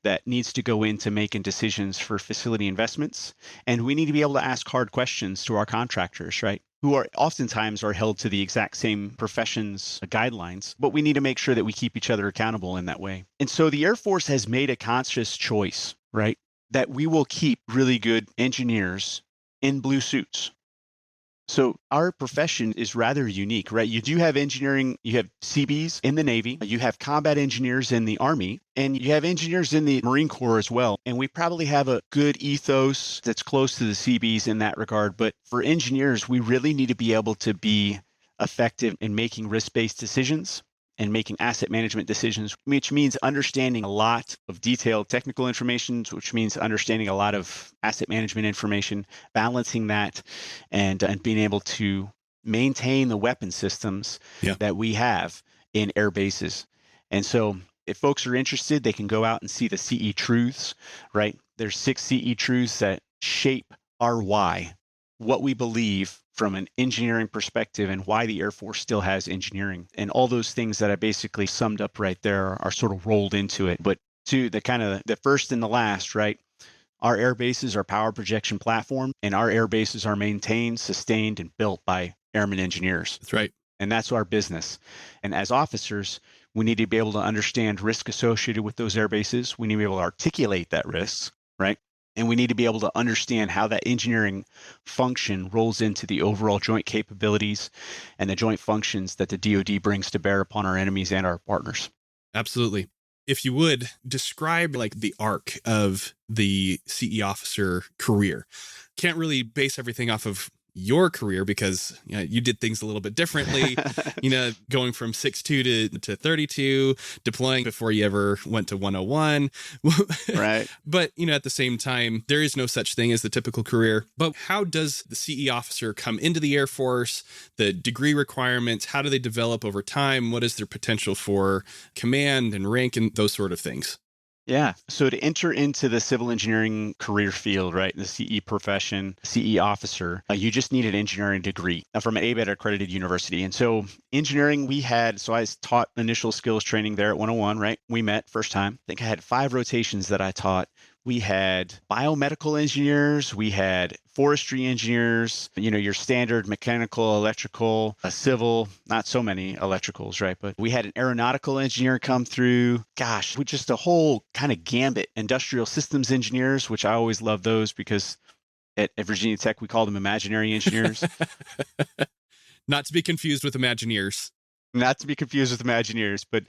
that needs to go into making decisions for facility investments. And we need to be able to ask hard questions to our contractors, right? Who are oftentimes are held to the exact same profession's guidelines, but we need to make sure that we keep each other accountable in that way. And so the Air Force has made a conscious choice, right, that we will keep really good engineers in blue suits. So our profession is rather unique, right? You do have engineering, you have CBs in the Navy, you have combat engineers in the Army, and you have engineers in the Marine Corps as well. And we probably have a good ethos that's close to the CBs in that regard. But for engineers, we really need to be able to be effective in making risk-based decisions and making asset management decisions, which means understanding a lot of detailed technical information, which means understanding a lot of asset management information, balancing that, and being able to maintain the weapon systems that we have in air bases. And so if folks are interested, they can go out and see the CE truths, right? There's 6 CE truths that shape our why, what we believe from an engineering perspective and why the Air Force still has engineering. And all those things that I basically summed up right there are sort of rolled into it. But to the kind of the first and the last, right? Our air bases are power projection platform, and our air bases are maintained, sustained, and built by airmen engineers. That's right. And that's our business. And as officers, we need to be able to understand risk associated with those air bases. We need to be able to articulate that risk, right? And we need to be able to understand how that engineering function rolls into the overall joint capabilities and the joint functions that the DoD brings to bear upon our enemies and our partners. Absolutely. If you would describe like the arc of the CE officer career, can't really base everything off of your career because you did things a little bit differently, going from 6'2" to 32, deploying before you ever went to 101. Right. But, at the same time, there is no such thing as the typical career. But how does the CE officer come into the Air Force? The degree requirements, how do they develop over time? What is their potential for command and rank and those sort of things? Yeah. So to enter into the civil engineering career field, right, the CE profession, CE officer, you just need an engineering degree from an ABET accredited university. And so engineering, I taught initial skills training there at 101, right? We met first time. I think I had 5 rotations that I taught. We had biomedical engineers, we had forestry engineers, your standard mechanical, electrical, civil, not so many electricals, right? But we had an aeronautical engineer come through. Gosh, with just a whole kind of gambit. Industrial systems engineers, which I always love those because at Virginia Tech, we call them imaginary engineers. Not to be confused with Imagineers. Not to be confused with Imagineers, but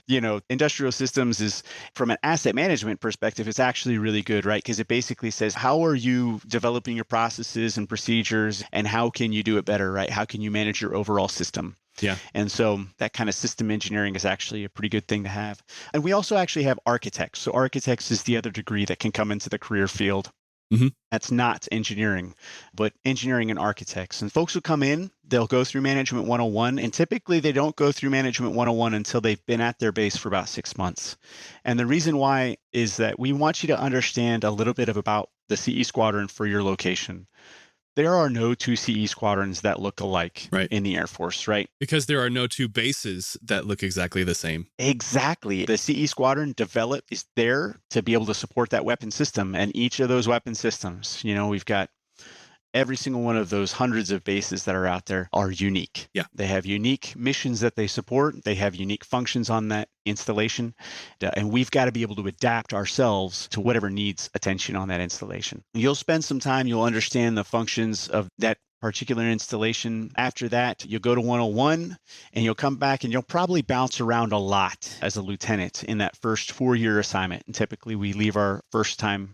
industrial systems is, from an asset management perspective, it's actually really good, right? Because it basically says, how are you developing your processes and procedures, and how can you do it better, right? How can you manage your overall system? Yeah. And so that kind of system engineering is actually a pretty good thing to have. And we also actually have architects. So architects is the other degree that can come into the career field. Mm-hmm. That's not engineering, but engineering and architects. And folks who come in, they'll go through Management 101, and typically they don't go through Management 101 until they've been at their base for about 6 months. And the reason why is that we want you to understand a little bit about the CE squadron for your location. There are no 2 CE squadrons that look alike in the Air Force, right? Because there are no 2 bases that look exactly the same. Exactly. The CE squadron is there to be able to support that weapon system. And each of those weapon systems, we've got every single one of those hundreds of bases that are out there are unique. Yeah. They have unique missions that they support. They have unique functions on that installation. And we've got to be able to adapt ourselves to whatever needs attention on that installation. You'll spend some time, you'll understand the functions of that particular installation. After that, you'll go to 101 and you'll come back and you'll probably bounce around a lot as a lieutenant in that first 4-year assignment. And typically we leave our first time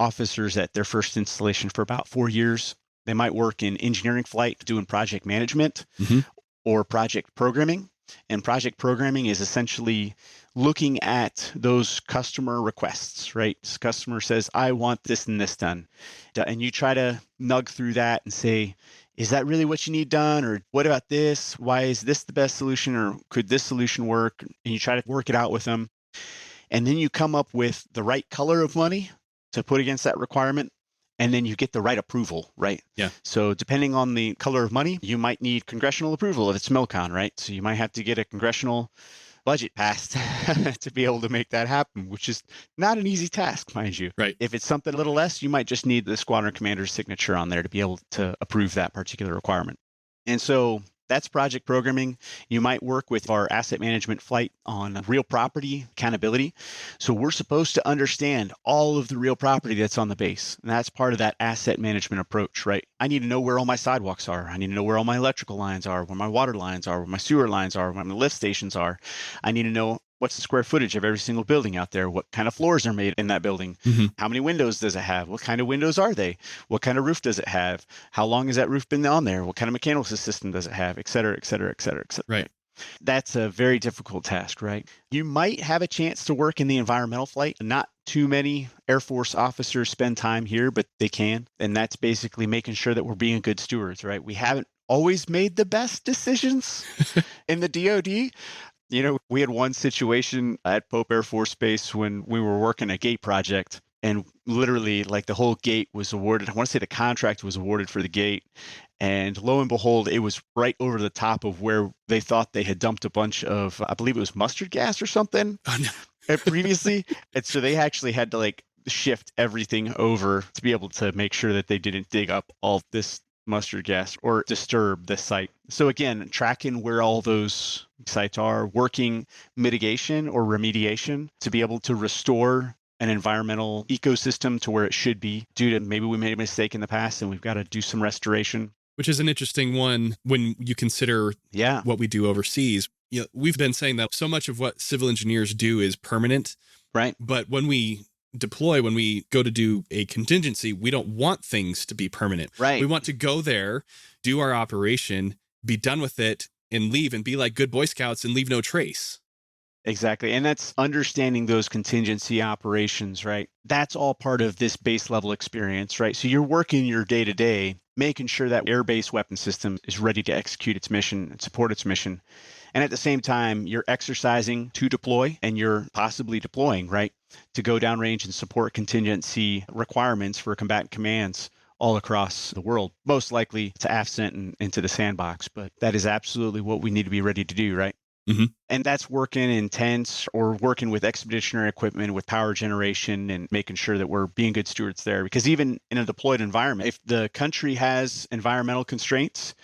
officers at their first installation for about 4 years. They might work in engineering flight doing project management or project programming. And project programming is essentially looking at those customer requests, right? This customer says, I want this and this done. And you try to nug through that and say, is that really what you need done? Or what about this? Why is this the best solution? Or could this solution work? And you try to work it out with them. And then you come up with the right color of money to put against that requirement, and then you get the right approval, right? Yeah. So depending on the color of money, you might need congressional approval if it's MILCON, right? So you might have to get a congressional budget passed to be able to make that happen, which is not an easy task, mind you. Right. If it's something a little less, you might just need the squadron commander's signature on there to be able to approve that particular requirement. And so That's project programming. You might work with our asset management flight on real property accountability. So we're supposed to understand all of the real property that's on the base. And that's part of that asset management approach, right? I need to know where all my sidewalks are. I need to know where all my electrical lines are, where my water lines are, where my sewer lines are, where my lift stations are. I need to know what's the square footage of every single building out there? What kind of floors are made in that building? How many windows does it have? What kind of windows are they? What kind of roof does it have? How long has that roof been on there? What kind of mechanical system does it have? Et cetera, et cetera, et cetera, et cetera. Right. That's a very difficult task, right? You might have a chance to work in the environmental flight. Not too many Air Force officers spend time here, but they can. And that's basically making sure that we're being good stewards, right? We haven't always made the best decisions in the DoD. You know, we had one situation at Pope Air Force Base when we were working a gate project, and literally like the whole gate was awarded. I want to say the contract was awarded for the gate. And lo and behold, it was right over the top of where they thought they had dumped a bunch of, I believe it was mustard gas or something previously. And so they actually had to like shift everything over to be able to make sure that they didn't dig up all this mustard gas or disturb the site. So again, tracking where all those sites are, working mitigation or remediation to be able to restore an environmental ecosystem to where it should be due to maybe we made a mistake in the past and we've got to do some restoration. Which is an interesting one when you consider what we do overseas. You know, we've been saying that so much of what civil engineers do is permanent. Right. But when we deploy, when we go to do a contingency, we don't want things to be permanent. Right. We want to go there, do our operation, be done with it, and leave and be like good Boy Scouts and leave no trace. Exactly. And that's understanding those contingency operations, right? That's all part of this base level experience, right? So you're working your day to day, making sure that air-based weapon system is ready to execute its mission and support its mission. And at the same time, you're exercising to deploy and you're possibly deploying, right? To go downrange and support contingency requirements for combatant commands all across the world, most likely to AFCENT and into the sandbox. But that is absolutely what we need to be ready to do, right? Mm-hmm. And that's working in tents or working with expeditionary equipment, with power generation, and making sure that we're being good stewards there. Because even in a deployed environment, if the country has environmental constraints,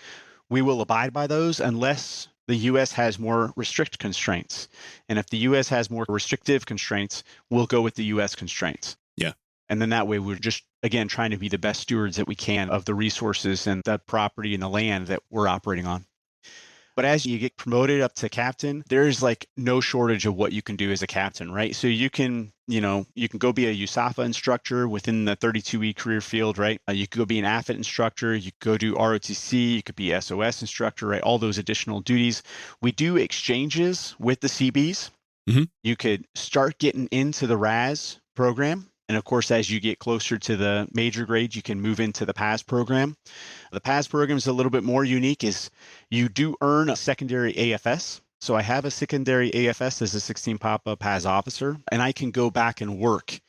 we will abide by those unless the U.S. has more restrict constraints. And if the U.S. has more restrictive constraints, we'll go with the U.S. constraints. Yeah. And then that way we're just, again, trying to be the best stewards that we can of the resources and the property and the land that we're operating on. But as you get promoted up to captain, there's like no shortage of what you can do as a captain, right? So you can go be a USAFA instructor within the 32E career field, right? You could go be an AFIT instructor. You could go do ROTC. You could be SOS instructor, right? All those additional duties. We do exchanges with the CBs. Mm-hmm. You could start getting into the RAS program. And of course, as you get closer to the major grades, you can move into the PAS program. The PAS program is a little bit more unique, is you do earn a secondary AFS. So I have a secondary AFS as a 16 Papa PAS officer, and I can go back and work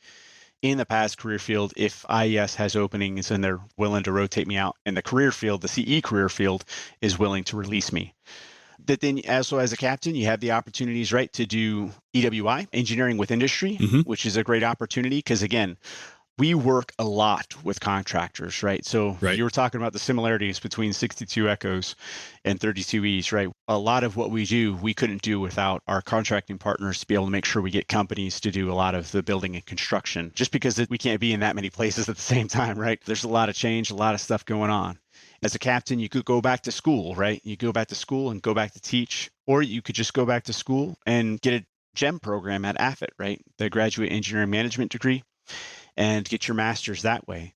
in the PAS career field if IES has openings and they're willing to rotate me out. And the career field, the CE career field, is willing to release me. But then also as a captain, you have the opportunities, right, to do EWI, engineering with industry, which is a great opportunity because, again, we work a lot with contractors, right? So you were talking about the similarities between 62 Echoes and 32Es, right? A lot of what we do, we couldn't do without our contracting partners to be able to make sure we get companies to do a lot of the building and construction, just because we can't be in that many places at the same time, right? There's a lot of change, a lot of stuff going on. As a captain, you could go back to school, right? You go back to school and go back to teach, or you could just go back to school and get a GEM program at AFIT, right? The Graduate Engineering Management degree, and get your master's that way.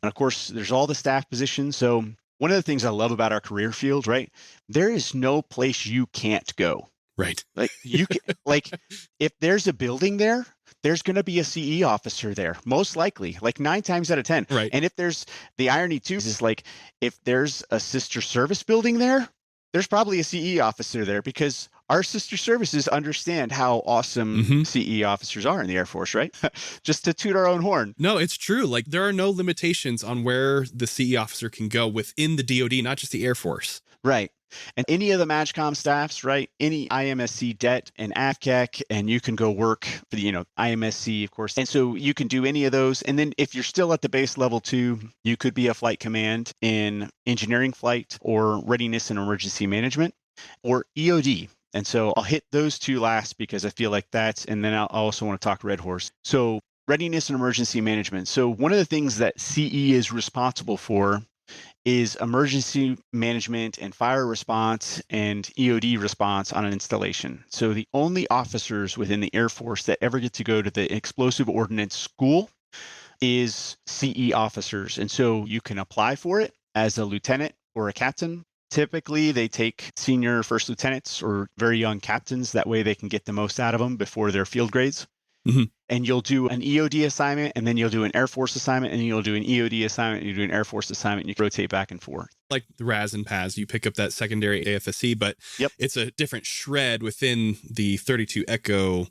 And of course, there's all the staff positions. So one of the things I love about our career field, right? There is no place you can't go. Right. Like you can, like if there's a building there, there's going to be a CE officer there, most likely, like 9 times out of 10. Right. And if there's the irony too, is like if there's a sister service building there, there's probably a CE officer there because our sister services understand how awesome CE officers are in the Air Force, right? Just to toot our own horn. No, it's true. Like there are no limitations on where the CE officer can go within the DoD, not just the Air Force. Right. And any of the MAJCOM staffs, right? Any IMSC det and AFCAC, and you can go work for the, IMSC, of course. And so you can do any of those. And then if you're still at the base level 2, you could be a flight command in engineering flight or readiness and emergency management or EOD. And so I'll hit those 2 last because I feel like that's, and then I'll also want to talk Red Horse. So readiness and emergency management. So one of the things that CE is responsible for is emergency management and fire response and EOD response on an installation. So the only officers within the Air Force that ever get to go to the explosive ordnance school is CE officers. And so you can apply for it as a lieutenant or a captain. Typically, they take senior first lieutenants or very young captains. That way they can get the most out of them before their field grades. Mm-hmm. And you'll do an EOD assignment, and then you'll do an Air Force assignment, and you'll do an EOD assignment, and you do an Air Force assignment, and you rotate back and forth. Like the RAS and PAS, you pick up that secondary AFSC, but It's a different shred within the 32 Echo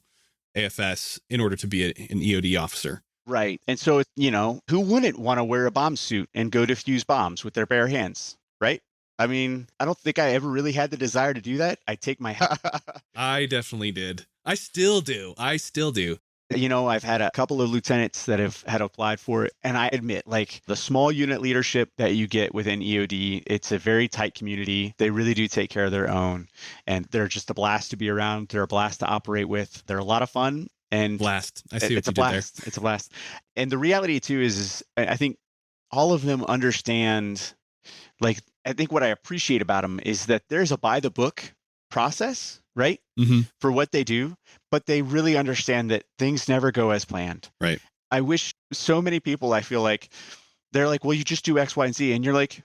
AFS in order to be an EOD officer. Right. And so, who wouldn't want to wear a bomb suit and go defuse bombs with their bare hands, right? I mean, I don't think I ever really had the desire to do that. I take my... I definitely did. I still do. I've had a couple of lieutenants that have had applied for it. And I admit, like the small unit leadership that you get within EOD, it's a very tight community. They really do take care of their own. And they're just a blast to be around. They're a blast to operate with. They're a lot of fun. And blast. I see what you did there. It's a blast. And the reality too is I think all of them understand, like, I think what I appreciate about them is that there's a by the book process, right? Mm-hmm. For what they do, but they really understand that things never go as planned. Right. I wish so many people, I feel like they're like, well, you just do X, Y, and Z. And you're like,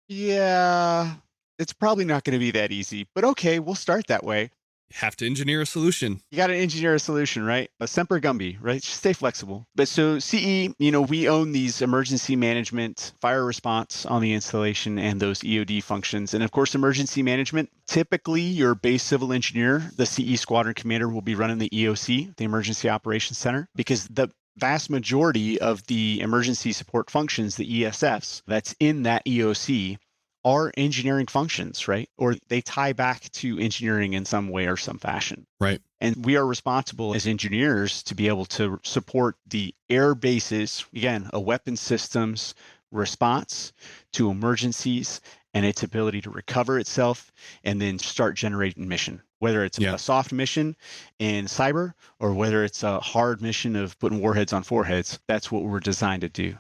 yeah, it's probably not going to be that easy, but okay, we'll start that way. You have to engineer a solution. You got to engineer a solution, right? A semper gumby, right? Just stay flexible. But so CE, we own these emergency management, fire response on the installation and those EOD functions. And of course, emergency management, typically your base civil engineer, the CE squadron commander will be running the EOC, the Emergency Operations Center, because the vast majority of the emergency support functions, the ESFs, that's in that EOC are engineering functions, right? Or they tie back to engineering in some way or some fashion. Right. And we are responsible as engineers to be able to support the air bases, again, a weapon systems response to emergencies and its ability to recover itself and then start generating mission, whether it's a soft mission in cyber or whether it's a hard mission of putting warheads on foreheads. That's what we're designed to do.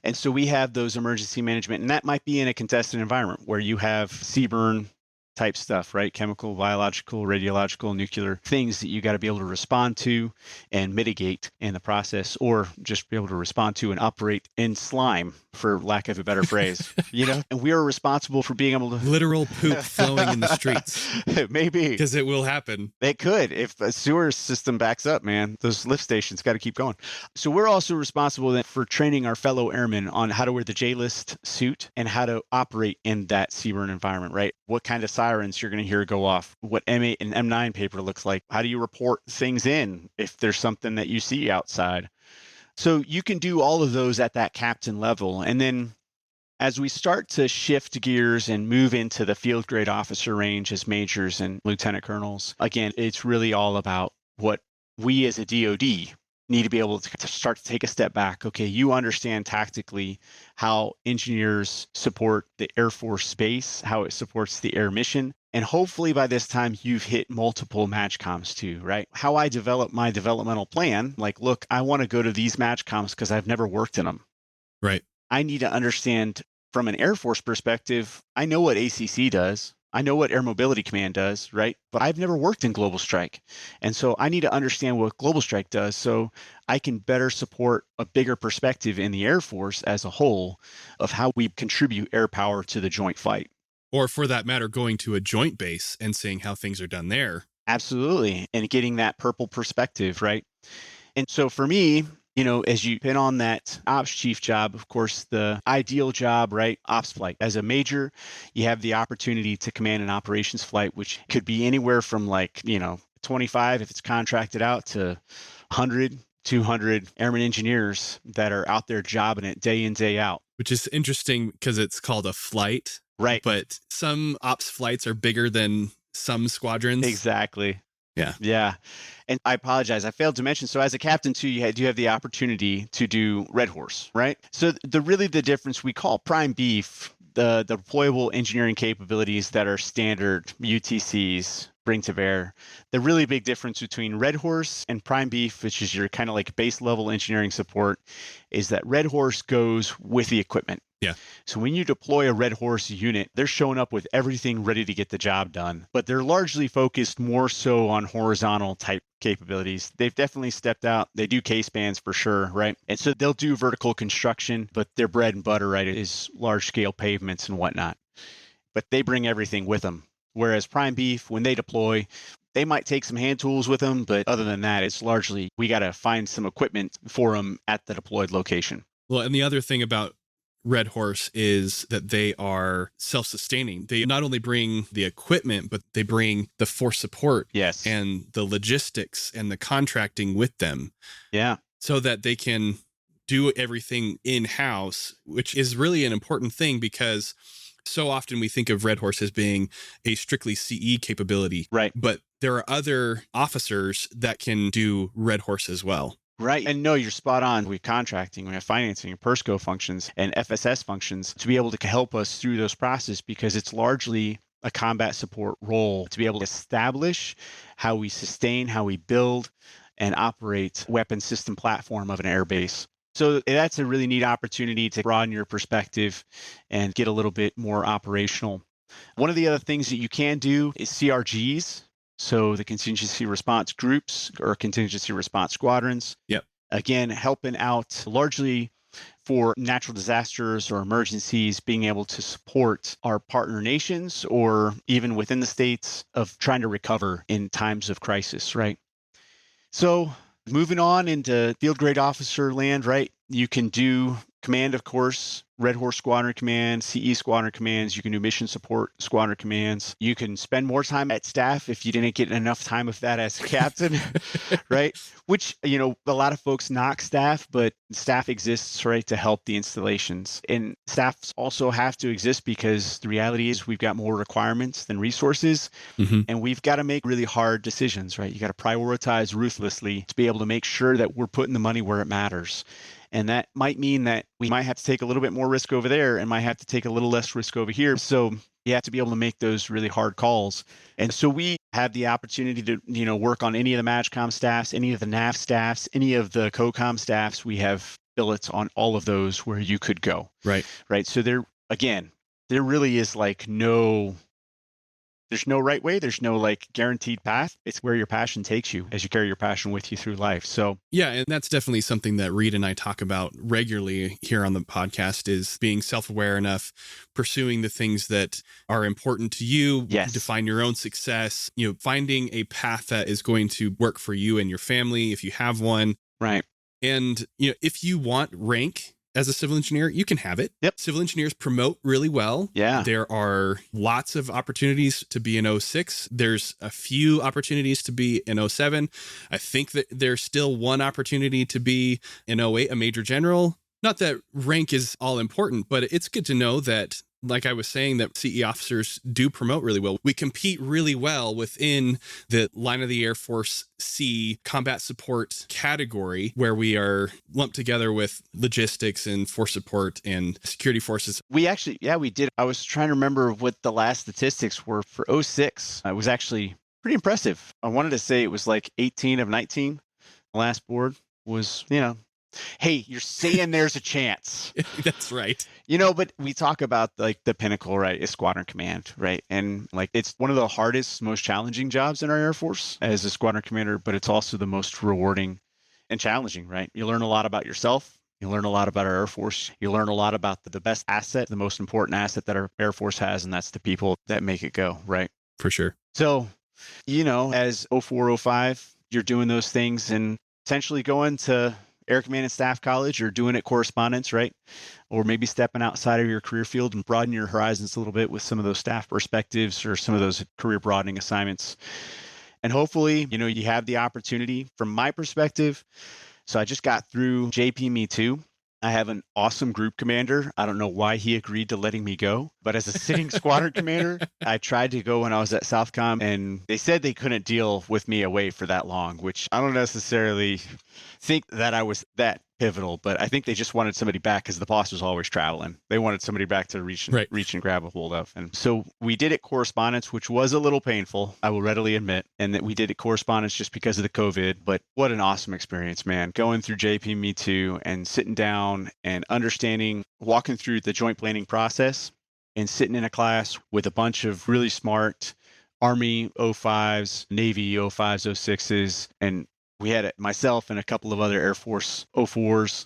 And so we have those emergency management, and that might be in a contested environment where you have CBRN type stuff, right? Chemical, biological, radiological, nuclear things that you got to be able to respond to and mitigate in the process, or just be able to respond to and operate in slime, for lack of a better phrase, And we are responsible for being able to literal poop flowing in the streets. Maybe because it will happen. It could if the sewer system backs up, man. Those lift stations got to keep going. So we're also responsible then for training our fellow airmen on how to wear the J-list suit and how to operate in that CBRN environment, right? What kind of sirens you're going to hear go off, what M8 and M9 paper looks like. How do you report things in if there's something that you see outside? So you can do all of those at that captain level. And then as we start to shift gears and move into the field grade officer range as majors and lieutenant colonels, again, it's really all about what we as a DOD need to be able to start to take a step back. Okay, you understand tactically how engineers support the Air Force space, how it supports the air mission. And hopefully by this time, you've hit multiple MAJCOMs too, right? How I develop my developmental plan, like, look, I want to go to these MAJCOMs because I've never worked in them. Right. I need to understand from an Air Force perspective, I know what ACC does. I know what Air Mobility Command does, right? But I've never worked in Global Strike. And so I need to understand what Global Strike does so I can better support a bigger perspective in the Air Force as a whole of how we contribute air power to the joint fight. Or for that matter, going to a joint base and seeing how things are done there. Absolutely. And getting that purple perspective, right? And so for me, as you pin on that ops chief job, of course, the ideal job, right? Ops flight. As a major, you have the opportunity to command an operations flight, which could be anywhere from 25 if it's contracted out to 100, 200 airman engineers that are out there jobbing it day in, day out. Which is interesting because it's called a flight. Right. But some ops flights are bigger than some squadrons. Exactly. Yeah. Yeah. And I apologize. I failed to mention. So as a captain too, you do have the opportunity to do Red Horse, right? So the difference we call Prime Beef, the deployable engineering capabilities that are standard UTCs bring to bear. The really big difference between Red Horse and Prime Beef, which is your kind of like base level engineering support, is that Red Horse goes with the equipment. Yeah. So when you deploy a Red Horse unit, they're showing up with everything ready to get the job done, but they're largely focused more so on horizontal type capabilities. They've definitely stepped out. They do K-spans for sure, right? And so they'll do vertical construction, but their bread and butter, right, is large scale pavements and whatnot. But they bring everything with them. Whereas Prime Beef, when they deploy, they might take some hand tools with them, but other than that, it's largely we got to find some equipment for them at the deployed location. Well, and the other thing about Red Horse is that they are self-sustaining. They not only bring the equipment, but they bring the force support, yes, and the logistics and the contracting with them. Yeah. So that they can do everything in-house, which is really an important thing because so often we think of Red Horse as being a strictly CE capability. Right. But there are other officers that can do Red Horse as well. Right. And no, you're spot on. We have contracting, we have financing, PERSCO functions, and FSS functions to be able to help us through those processes because it's largely a combat support role to be able to establish how we sustain, how we build and operate weapon system platform of an air base. So that's a really neat opportunity to broaden your perspective and get a little bit more operational. One of the other things that you can do is CRGs. So the contingency response groups or contingency response squadrons. Yep. Again, helping out largely for natural disasters or emergencies, being able to support our partner nations or even within the states of trying to recover in times of crisis, right? So moving on into field grade officer land, right? You can do command, of course, Red Horse Squadron Command, CE Squadron Commands. You can do mission support Squadron Commands. You can spend more time at staff if you didn't get enough time of that as a captain, right? Which, you know, a lot of folks knock staff, but staff exists, right, to help the installations. And staffs also have to exist because the reality is we've got more requirements than resources, and we've got to make really hard decisions, right? You got to prioritize ruthlessly to be able to make sure that we're putting the money where it matters. And that might mean that we might have to take a little bit more risk over there and might have to take a little less risk over here. So you have to be able to make those really hard calls. And so we have the opportunity to, you know, work on any of the MAGCOM staffs, any of the NAV staffs, any of the COCOM staffs. We have billets on all of those where you could go. Right. Right. So there really is like there's no right way. There's no like guaranteed path. It's where your passion takes you as you carry your passion with you through life. So yeah, and that's definitely something that Reed and I talk about regularly here on the podcast is being self-aware enough, pursuing the things that are important to you, yes, define your own success, you know, finding a path that is going to work for you and your family if you have one. Right. And you know, if you want rank as a civil engineer, you can have it. Yep. Civil engineers promote really well. Yeah. There are lots of opportunities to be an 06. There's a few opportunities to be an 07. I think that there's still one opportunity to be an 08, a major general. Not that rank is all important, but it's good to know that, like I was saying, that CE officers do promote really well. We compete really well within the line of the Air Force C combat support category, where we are lumped together with logistics and force support and security forces. We actually, yeah, we did. I was trying to remember what the last statistics were for 06. It was actually pretty impressive. I wanted to say it was like 18 of 19. The last board was, you know, hey, you're saying there's a chance. That's right. You know, but we talk about like the pinnacle, right, is squadron command, right? And like it's one of the hardest, most challenging jobs in our Air Force as a squadron commander, but it's also the most rewarding and challenging, right? You learn a lot about yourself. You learn a lot about our Air Force. You learn a lot about the best asset, the most important asset that our Air Force has, and that's the people that make it go, right? For sure. So, you know, as 04, 05, you're doing those things and essentially going to Air Command and Staff College or doing it correspondence, right? Or maybe stepping outside of your career field and broaden your horizons a little bit with some of those staff perspectives or some of those career broadening assignments. And hopefully, you know, you have the opportunity from my perspective. So I just got through JP Me Too. I have an awesome group commander. I don't know why he agreed to letting me go, but as a sitting squadron commander, I tried to go when I was at Southcom, and they said they couldn't deal with me away for that long, which I don't necessarily think that I was that pivotal, but I think they just wanted somebody back because the boss was always traveling. They wanted somebody back to reach and grab a hold of. And so we did it correspondence, which was a little painful, I will readily admit, and that we did it correspondence just because of the COVID. But what an awesome experience, man. Going through JPME2 and sitting down and understanding, walking through the joint planning process and sitting in a class with a bunch of really smart Army O5s, Navy O5s, O6s, and we had myself and a couple of other Air Force O4s,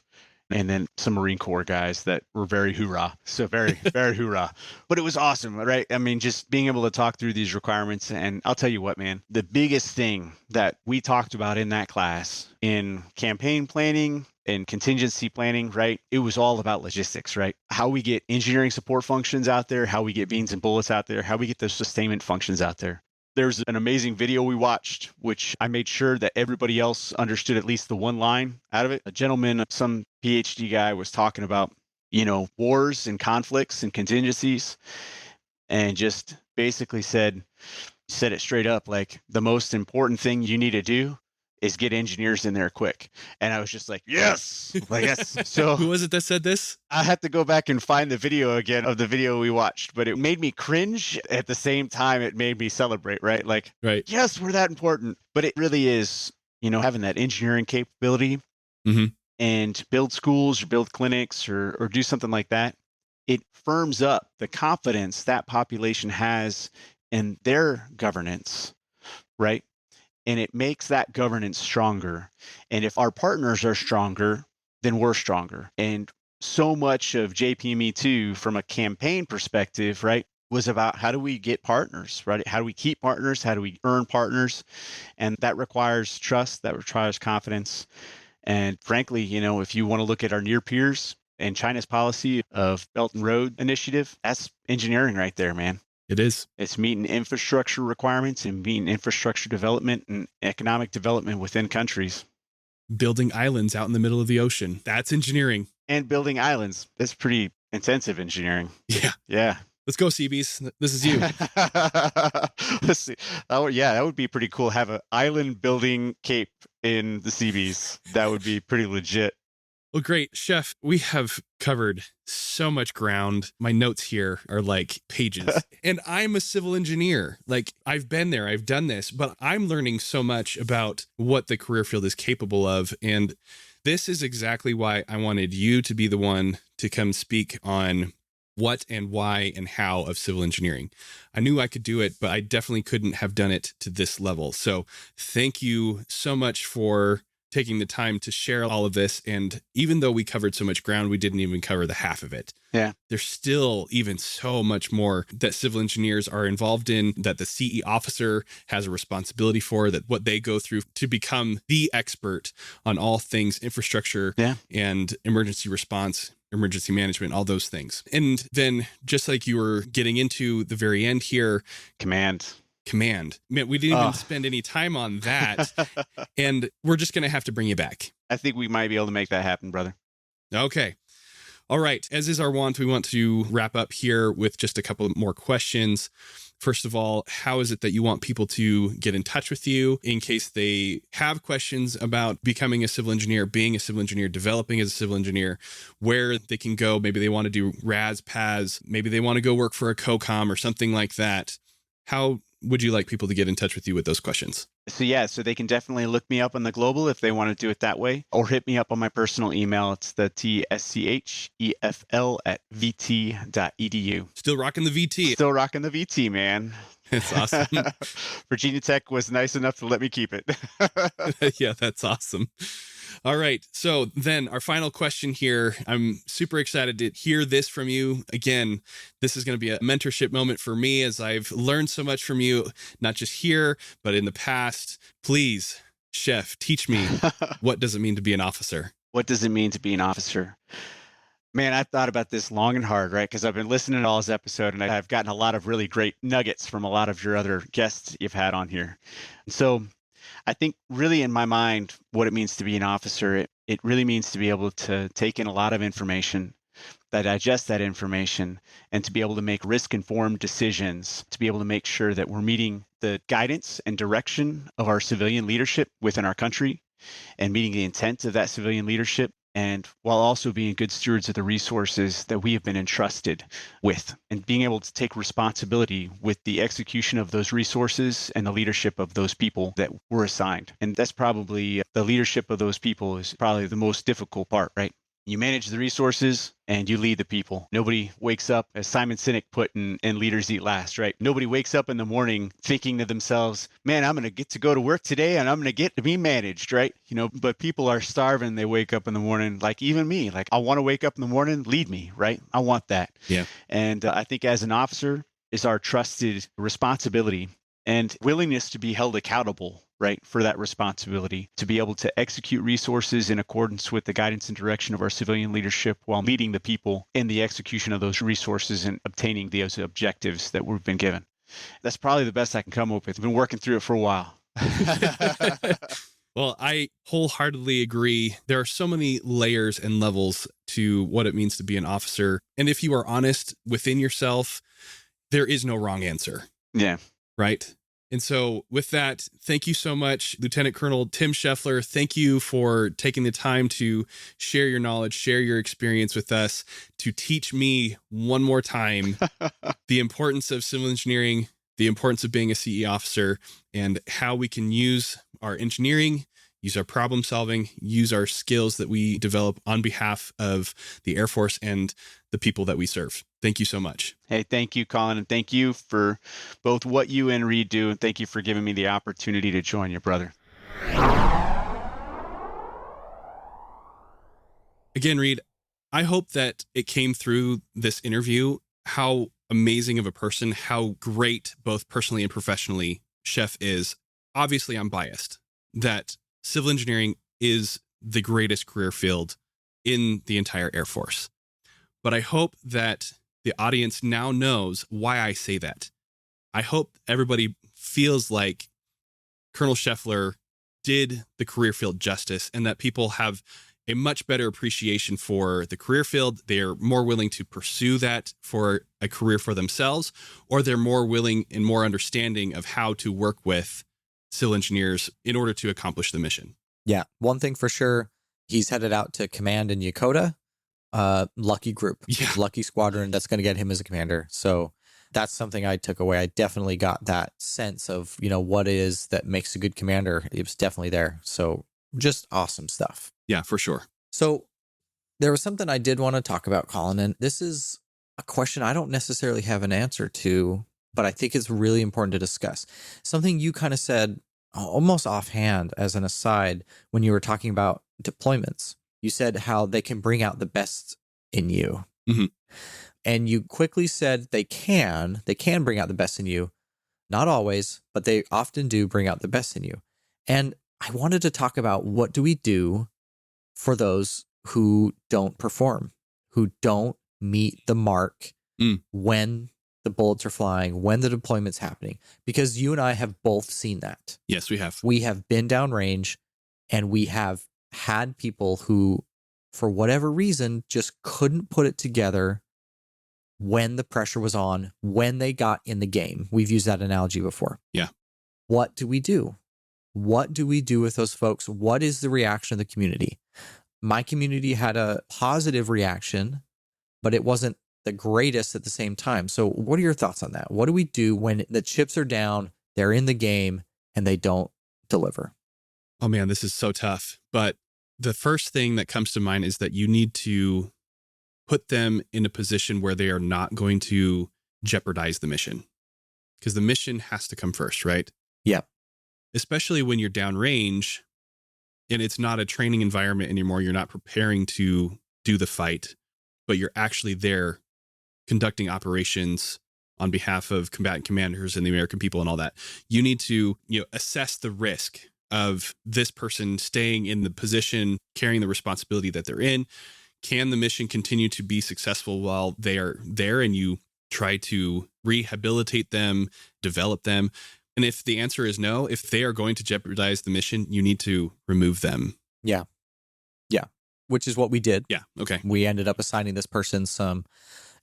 and then some Marine Corps guys that were very hoorah. So very, very hoorah. But it was awesome, right? I mean, just being able to talk through these requirements. And I'll tell you what, man, the biggest thing that we talked about in that class in campaign planning and contingency planning, right? It was all about logistics, right? How we get engineering support functions out there, how we get beans and bullets out there, how we get those sustainment functions out there. There's an amazing video we watched, which I made sure that everybody else understood at least the one line out of it. A gentleman, some PhD guy, was talking about, wars and conflicts and contingencies, and just basically said it straight up, like, the most important thing you need to do is get engineers in there quick. And I was just like, yes, So who was it that said this? I had to go back and find the video again of the video we watched, but it made me cringe. At the same time, it made me celebrate, right? Like, yes, we're that important, but it really is, having that engineering capability and build schools or build clinics or do something like that. It firms up the confidence that population has in their governance, right? And it makes that governance stronger. And if our partners are stronger, then we're stronger. And so much of JPME2 from a campaign perspective, right, was about how do we get partners, right? How do we keep partners? How do we earn partners? And that requires trust, that requires confidence. And frankly, if you want to look at our near peers and China's policy of Belt and Road Initiative, that's engineering right there, man. It is. It's meeting infrastructure requirements and meeting infrastructure development and economic development within countries. Building islands out in the middle of the ocean. That's engineering. And building islands. That's pretty intensive engineering. Yeah. Yeah. Let's go, Seabees. This is you. Let's see. Oh, yeah, that would be pretty cool. Have an island building cape in the Seabees. That would be pretty legit. Well, great. Chef, we have covered so much ground. My notes here are like pages. And I'm a civil engineer. Like, I've been there, I've done this, but I'm learning so much about what the career field is capable of. And this is exactly why I wanted you to be the one to come speak on what and why and how of civil engineering. I knew I could do it, but I definitely couldn't have done it to this level. So thank you so much for taking the time to share all of this. And even though we covered so much ground, we didn't even cover the half of it. Yeah. There's still even so much more that civil engineers are involved in, that the CE officer has a responsibility for, that what they go through to become the expert on all things infrastructure and emergency response, emergency management, all those things. And then just like you were getting into the very end here, command. Man, we didn't even spend any time on that. And we're just going to have to bring you back. I think we might be able to make that happen, brother. Okay. All right. As is our wont, we want to wrap up here with just a couple more questions. First of all, how is it that you want people to get in touch with you in case they have questions about becoming a civil engineer, being a civil engineer, developing as a civil engineer, where they can go? Maybe they want to do RAS, PAS, maybe they want to go work for a COCOM or something like that. How would you like people to get in touch with you with those questions? So they can definitely look me up on the global if they want to do it that way, or hit me up on my personal email. It's the tschefl@vt.edu. Still rocking the VT. Still rocking the VT, man. That's awesome. Virginia Tech was nice enough to let me keep it. Yeah, that's awesome. All right. So then our final question here. I'm super excited to hear this from you. Again, this is going to be a mentorship moment for me as I've learned so much from you, not just here, but in the past. Please, Chef, teach me, what does it mean to be an officer? What does it mean to be an officer? Man, I've thought about this long and hard, right? Because I've been listening to all this episode, and I've gotten a lot of really great nuggets from a lot of your other guests you've had on here. So I think really in my mind, what it means to be an officer, It really means to be able to take in a lot of information, that digest that information, and to be able to make risk-informed decisions, to be able to make sure that we're meeting the guidance and direction of our civilian leadership within our country and meeting the intent of that civilian leadership, and while also being good stewards of the resources that we have been entrusted with, and being able to take responsibility with the execution of those resources and the leadership of those people that were assigned. And that's probably the leadership of those people is probably the most difficult part, right? You manage the resources and you lead the people. Nobody wakes up, as Simon Sinek put in Leaders Eat Last, right? Nobody wakes up in the morning thinking to themselves, man, I'm going to get to go to work today and I'm going to get to be managed, right? But people are starving. They wake up in the morning, like even me, like I want to wake up in the morning, lead me, right? I want that. Yeah. And I think as an officer is our trusted responsibility and willingness to be held accountable, right, for that responsibility, to be able to execute resources in accordance with the guidance and direction of our civilian leadership while leading the people in the execution of those resources and obtaining those objectives that we've been given. That's probably the best I can come up with. I've been working through it for a while. Well, I wholeheartedly agree. There are so many layers and levels to what it means to be an officer. And if you are honest within yourself, there is no wrong answer. Yeah. Right. And so with that, thank you so much, Lieutenant Colonel Tim Scheffler. Thank you for taking the time to share your knowledge, share your experience with us, to teach me one more time the importance of civil engineering, the importance of being a CE officer, and how we can use our engineering, use our problem solving, use our skills that we develop on behalf of the Air Force and the people that we serve. Thank you so much. Hey, thank you, Colin, and thank you for both what you and Reed do, and thank you for giving me the opportunity to join you, brother. Again, Reed, I hope that it came through this interview how amazing of a person, how great both personally and professionally Chef is. Obviously, I'm biased that civil engineering is the greatest career field in the entire Air Force. But I hope that the audience now knows why I say that. I hope everybody feels like Colonel Scheffler did the career field justice and that people have a much better appreciation for the career field. They're more willing to pursue that for a career for themselves, or they're more willing and more understanding of how to work with civil engineers in order to accomplish the mission. Yeah. One thing for sure, he's headed out to command in Yokota. Lucky group, lucky squadron that's going to get him as a commander. So that's something I took away. I definitely got that sense of, what is that makes a good commander. It was definitely there. So just awesome stuff. Yeah, for sure. So there was something I did want to talk about, Colin, and this is a question I don't necessarily have an answer to, but I think it's really important to discuss. Something you kind of said almost offhand as an aside when you were talking about deployments. You said how they can bring out the best in you. Mm-hmm. And you quickly said they can bring out the best in you. Not always, but they often do bring out the best in you. And I wanted to talk about what do we do for those who don't perform, who don't meet the mark when the bullets are flying, when the deployment's happening, because you and I have both seen that. Yes, we have. We have been downrange and we have had people who, for whatever reason, just couldn't put it together when the pressure was on, when they got in the game. We've used that analogy before. Yeah. What do we do? What do we do with those folks? What is the reaction of the community? My community had a positive reaction, but it wasn't the greatest at the same time. So what are your thoughts on that? What do we do when the chips are down, they're in the game, and they don't deliver? Oh man, this is so tough. But the first thing that comes to mind is that you need to put them in a position where they are not going to jeopardize the mission, because the mission has to come first, right? Yeah. Especially when you're downrange and it's not a training environment anymore. You're not preparing to do the fight, but you're actually there conducting operations on behalf of combatant commanders and the American people and all that. You need to, assess the risk of this person staying in the position, carrying the responsibility that they're in. Can the mission continue to be successful while they are there? And you try to rehabilitate them, develop them. And if the answer is no, if they are going to jeopardize the mission, you need to remove them. Yeah. Yeah, which is what we did. Yeah. Okay. We ended up assigning this person some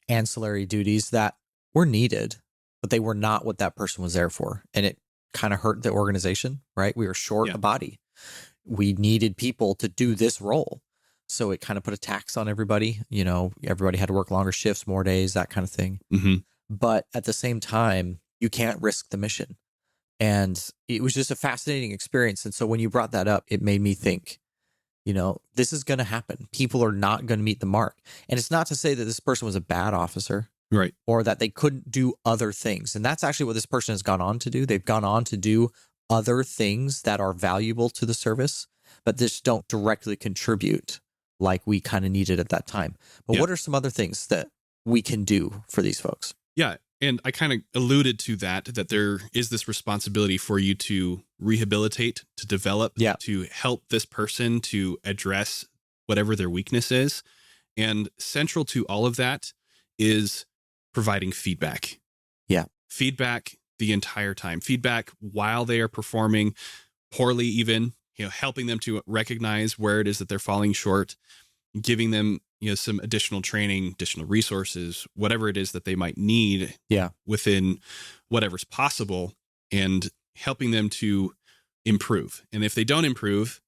ancillary duties that were needed, but they were not what that person was there for. And it kind of hurt the organization, right? We were short a body. We needed people to do this role. So it kind of put a tax on everybody. You know, everybody had to work longer shifts, more days, that kind of thing. Mm-hmm. But at the same time, you can't risk the mission. And it was just a fascinating experience. And so when you brought that up, it made me think, you know, this is going to happen. People are not going to meet the mark. And it's not to say that this person was a bad officer, right, or that they couldn't do other things. And that's actually what this person has gone on to do. They've gone on to do other things that are valuable to the service, but just don't directly contribute like we kind of needed at that time. But what are some other things that we can do for these folks? Yeah. And I kind of alluded to that there is this responsibility for you to rehabilitate, to develop, to help this person to address whatever their weakness is. And central to all of that is providing feedback. Yeah. Feedback the entire time. Feedback while they are performing poorly, even, you know, helping them to recognize where it is that they're falling short, giving them, you know, some additional training, additional resources, whatever it is that they might need within whatever's possible, and helping them to improve. And if they don't improve,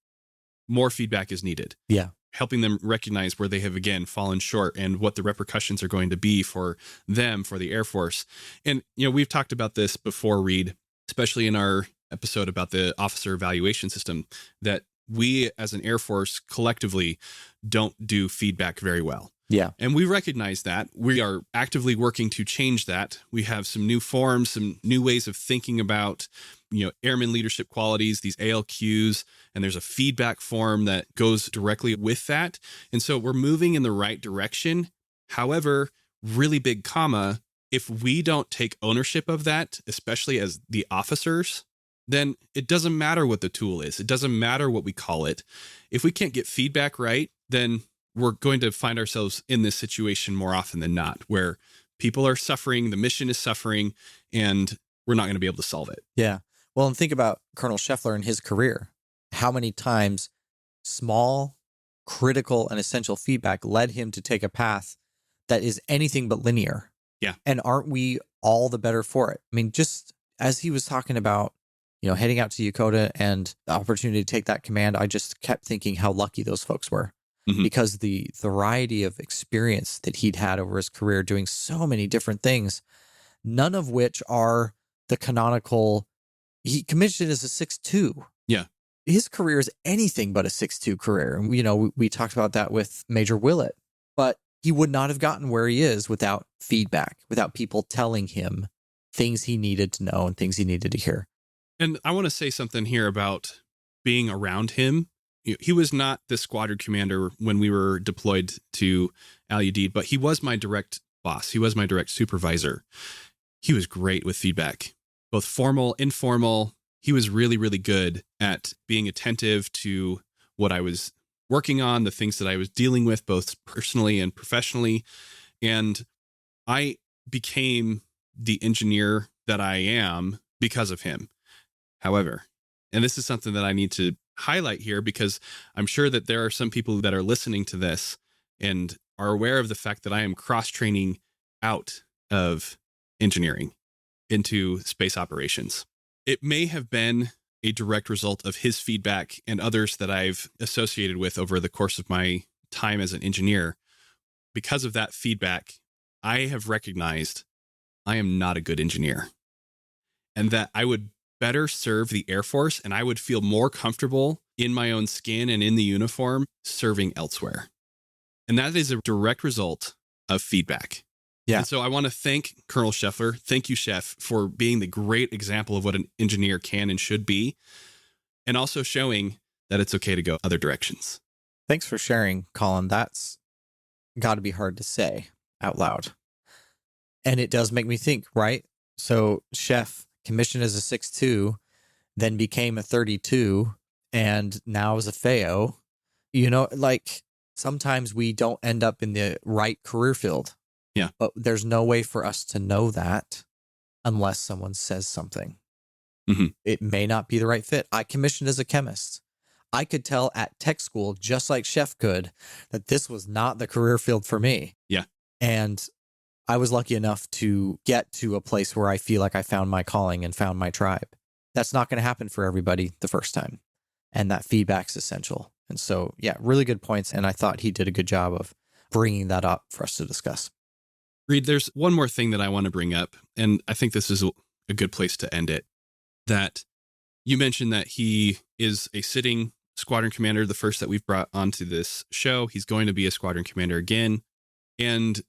more feedback is needed. Yeah. Helping them recognize where they have, again, fallen short and what the repercussions are going to be for them, for the Air Force. And, you know, we've talked about this before, Reed, especially in our episode about the officer evaluation system, that we as an Air Force collectively don't do feedback very well. Yeah. And we recognize that. We are actively working to change that. We have some new forms, some new ways of thinking about, you know, airman leadership qualities, these ALQs, and there's a feedback form that goes directly with that. And so we're moving in the right direction. However, really big comma, if we don't take ownership of that, especially as the officers, then it doesn't matter what the tool is. It doesn't matter what we call it. If we can't get feedback right, then we're going to find ourselves in this situation more often than not, where people are suffering, the mission is suffering, and we're not going to be able to solve it. Yeah. Well, and think about Colonel Scheffler and his career. How many times small, critical, and essential feedback led him to take a path that is anything but linear. Yeah. And aren't we all the better for it? I mean, just as he was talking about, you know, heading out to Yokota and the opportunity to take that command, I just kept thinking how lucky those folks were. Because the variety of experience that he'd had over his career doing so many different things, none of which are the canonical. He commissioned as a 6'2". Yeah. His career is anything but a 6'2" career. And, you know, we talked about that with Major Willett, but he would not have gotten where he is without feedback, without people telling him things he needed to know and things he needed to hear. And I want to say something here about being around him. He was not the squadron commander when we were deployed to Al Udeid, but he was my direct boss. He was my direct supervisor. He was great with feedback, both formal, informal. He was really, really good at being attentive to what I was working on, the things that I was dealing with, both personally and professionally. And I became the engineer that I am because of him. However, and this is something that I need to highlight here, because I'm sure that there are some people that are listening to this and are aware of the fact that I am cross-training out of engineering into space operations. It may have been a direct result of his feedback and others that I've associated with over the course of my time as an engineer. Because of that feedback, I have recognized I am not a good engineer, and that I would better serve the Air Force, and I would feel more comfortable in my own skin and in the uniform serving elsewhere. And that is a direct result of feedback. Yeah. And so I want to thank Colonel Scheffler. Thank you, Chef, for being the great example of what an engineer can and should be, and also showing that it's okay to go other directions. Thanks for sharing, Colin. That's got to be hard to say out loud. And it does make me think, right? So Chef commissioned as a 6'2", then became a 32, and now is a FAO. You know, like sometimes we don't end up in the right career field. Yeah. But there's no way for us to know that unless someone says something. It may not be the right fit. I commissioned as a chemist. I could tell at tech school, just like Chef could, that this was not the career field for me. Yeah. And I was lucky enough to get to a place where I feel like I found my calling and found my tribe. That's not going to happen for everybody the first time. And that feedback's essential. And so, yeah, really good points. And I thought he did a good job of bringing that up for us to discuss. Reed, there's one more thing that I want to bring up, and I think this is a good place to end it, that you mentioned that he is a sitting squadron commander, the first that we've brought onto this show. He's going to be a squadron commander again. And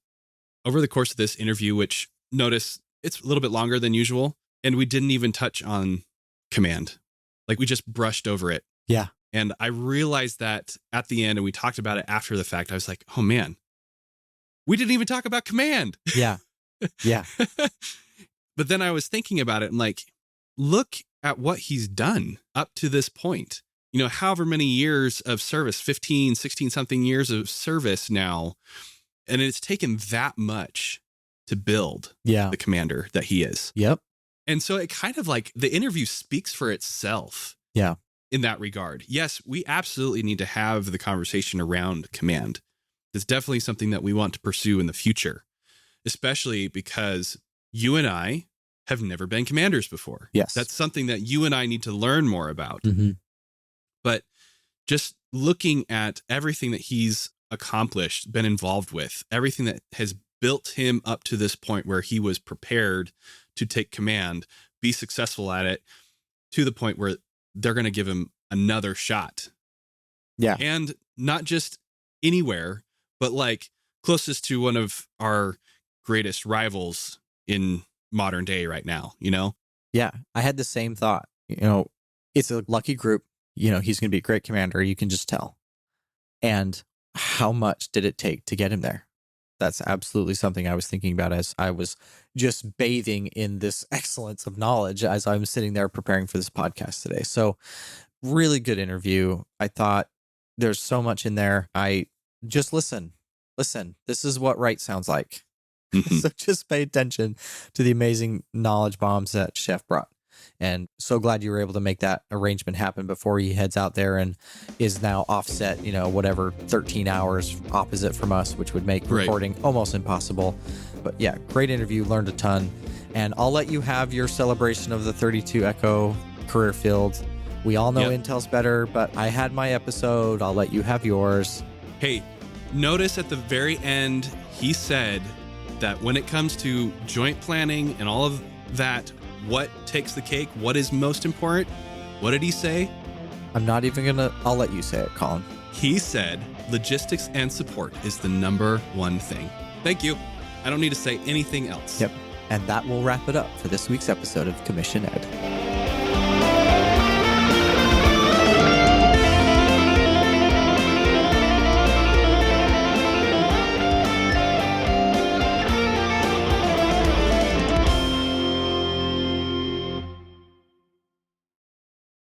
over the course of this interview, which notice it's a little bit longer than usual, and we didn't even touch on command. Like we just brushed over it. Yeah. And I realized that at the end, and we talked about it after the fact, I was like, oh man, we didn't even talk about command. Yeah. Yeah. But then I was thinking about it and like, look at what he's done up to this point. You know, however many years of service, 15, 16 something years of service now. And it's taken that much to build the commander that he is. Yep. And so it kind of like the interview speaks for itself. Yeah. In that regard. Yes, we absolutely need to have the conversation around command. It's definitely something that we want to pursue in the future, especially because you and I have never been commanders before. Yes. That's something that you and I need to learn more about. Mm-hmm. But just looking at everything that he's accomplished, been involved with, everything that has built him up to this point where he was prepared to take command, be successful at it, to the point where they're going to give him another shot. Yeah. And not just anywhere, but like closest to one of our greatest rivals in modern day right now, you know? Yeah. I had the same thought. You know, it's a lucky group. You know, he's going to be a great commander. You can just tell. And how much did it take to get him there? That's absolutely something I was thinking about as I was just bathing in this excellence of knowledge as I'm sitting there preparing for this podcast today. So really good interview. I thought there's so much in there. I just listen. This is what right sounds like. So just pay attention to the amazing knowledge bombs that Chef brought. And so glad you were able to make that arrangement happen before he heads out there and is now offset, you know, whatever, 13 hours opposite from us, which would make recording almost impossible. But yeah, great interview, learned a ton. And I'll let you have your celebration of the 32 Echo career field. We all know Intel's better, but I had my episode. I'll let you have yours. Hey, notice at the very end, he said that when it comes to joint planning and all of that, what takes the cake? What is most important? What did he say? I'm not even going to... I'll let you say it, Colin. He said logistics and support is the number one thing. Thank you. I don't need to say anything else. Yep. And that will wrap it up for this week's episode of Commission Ed.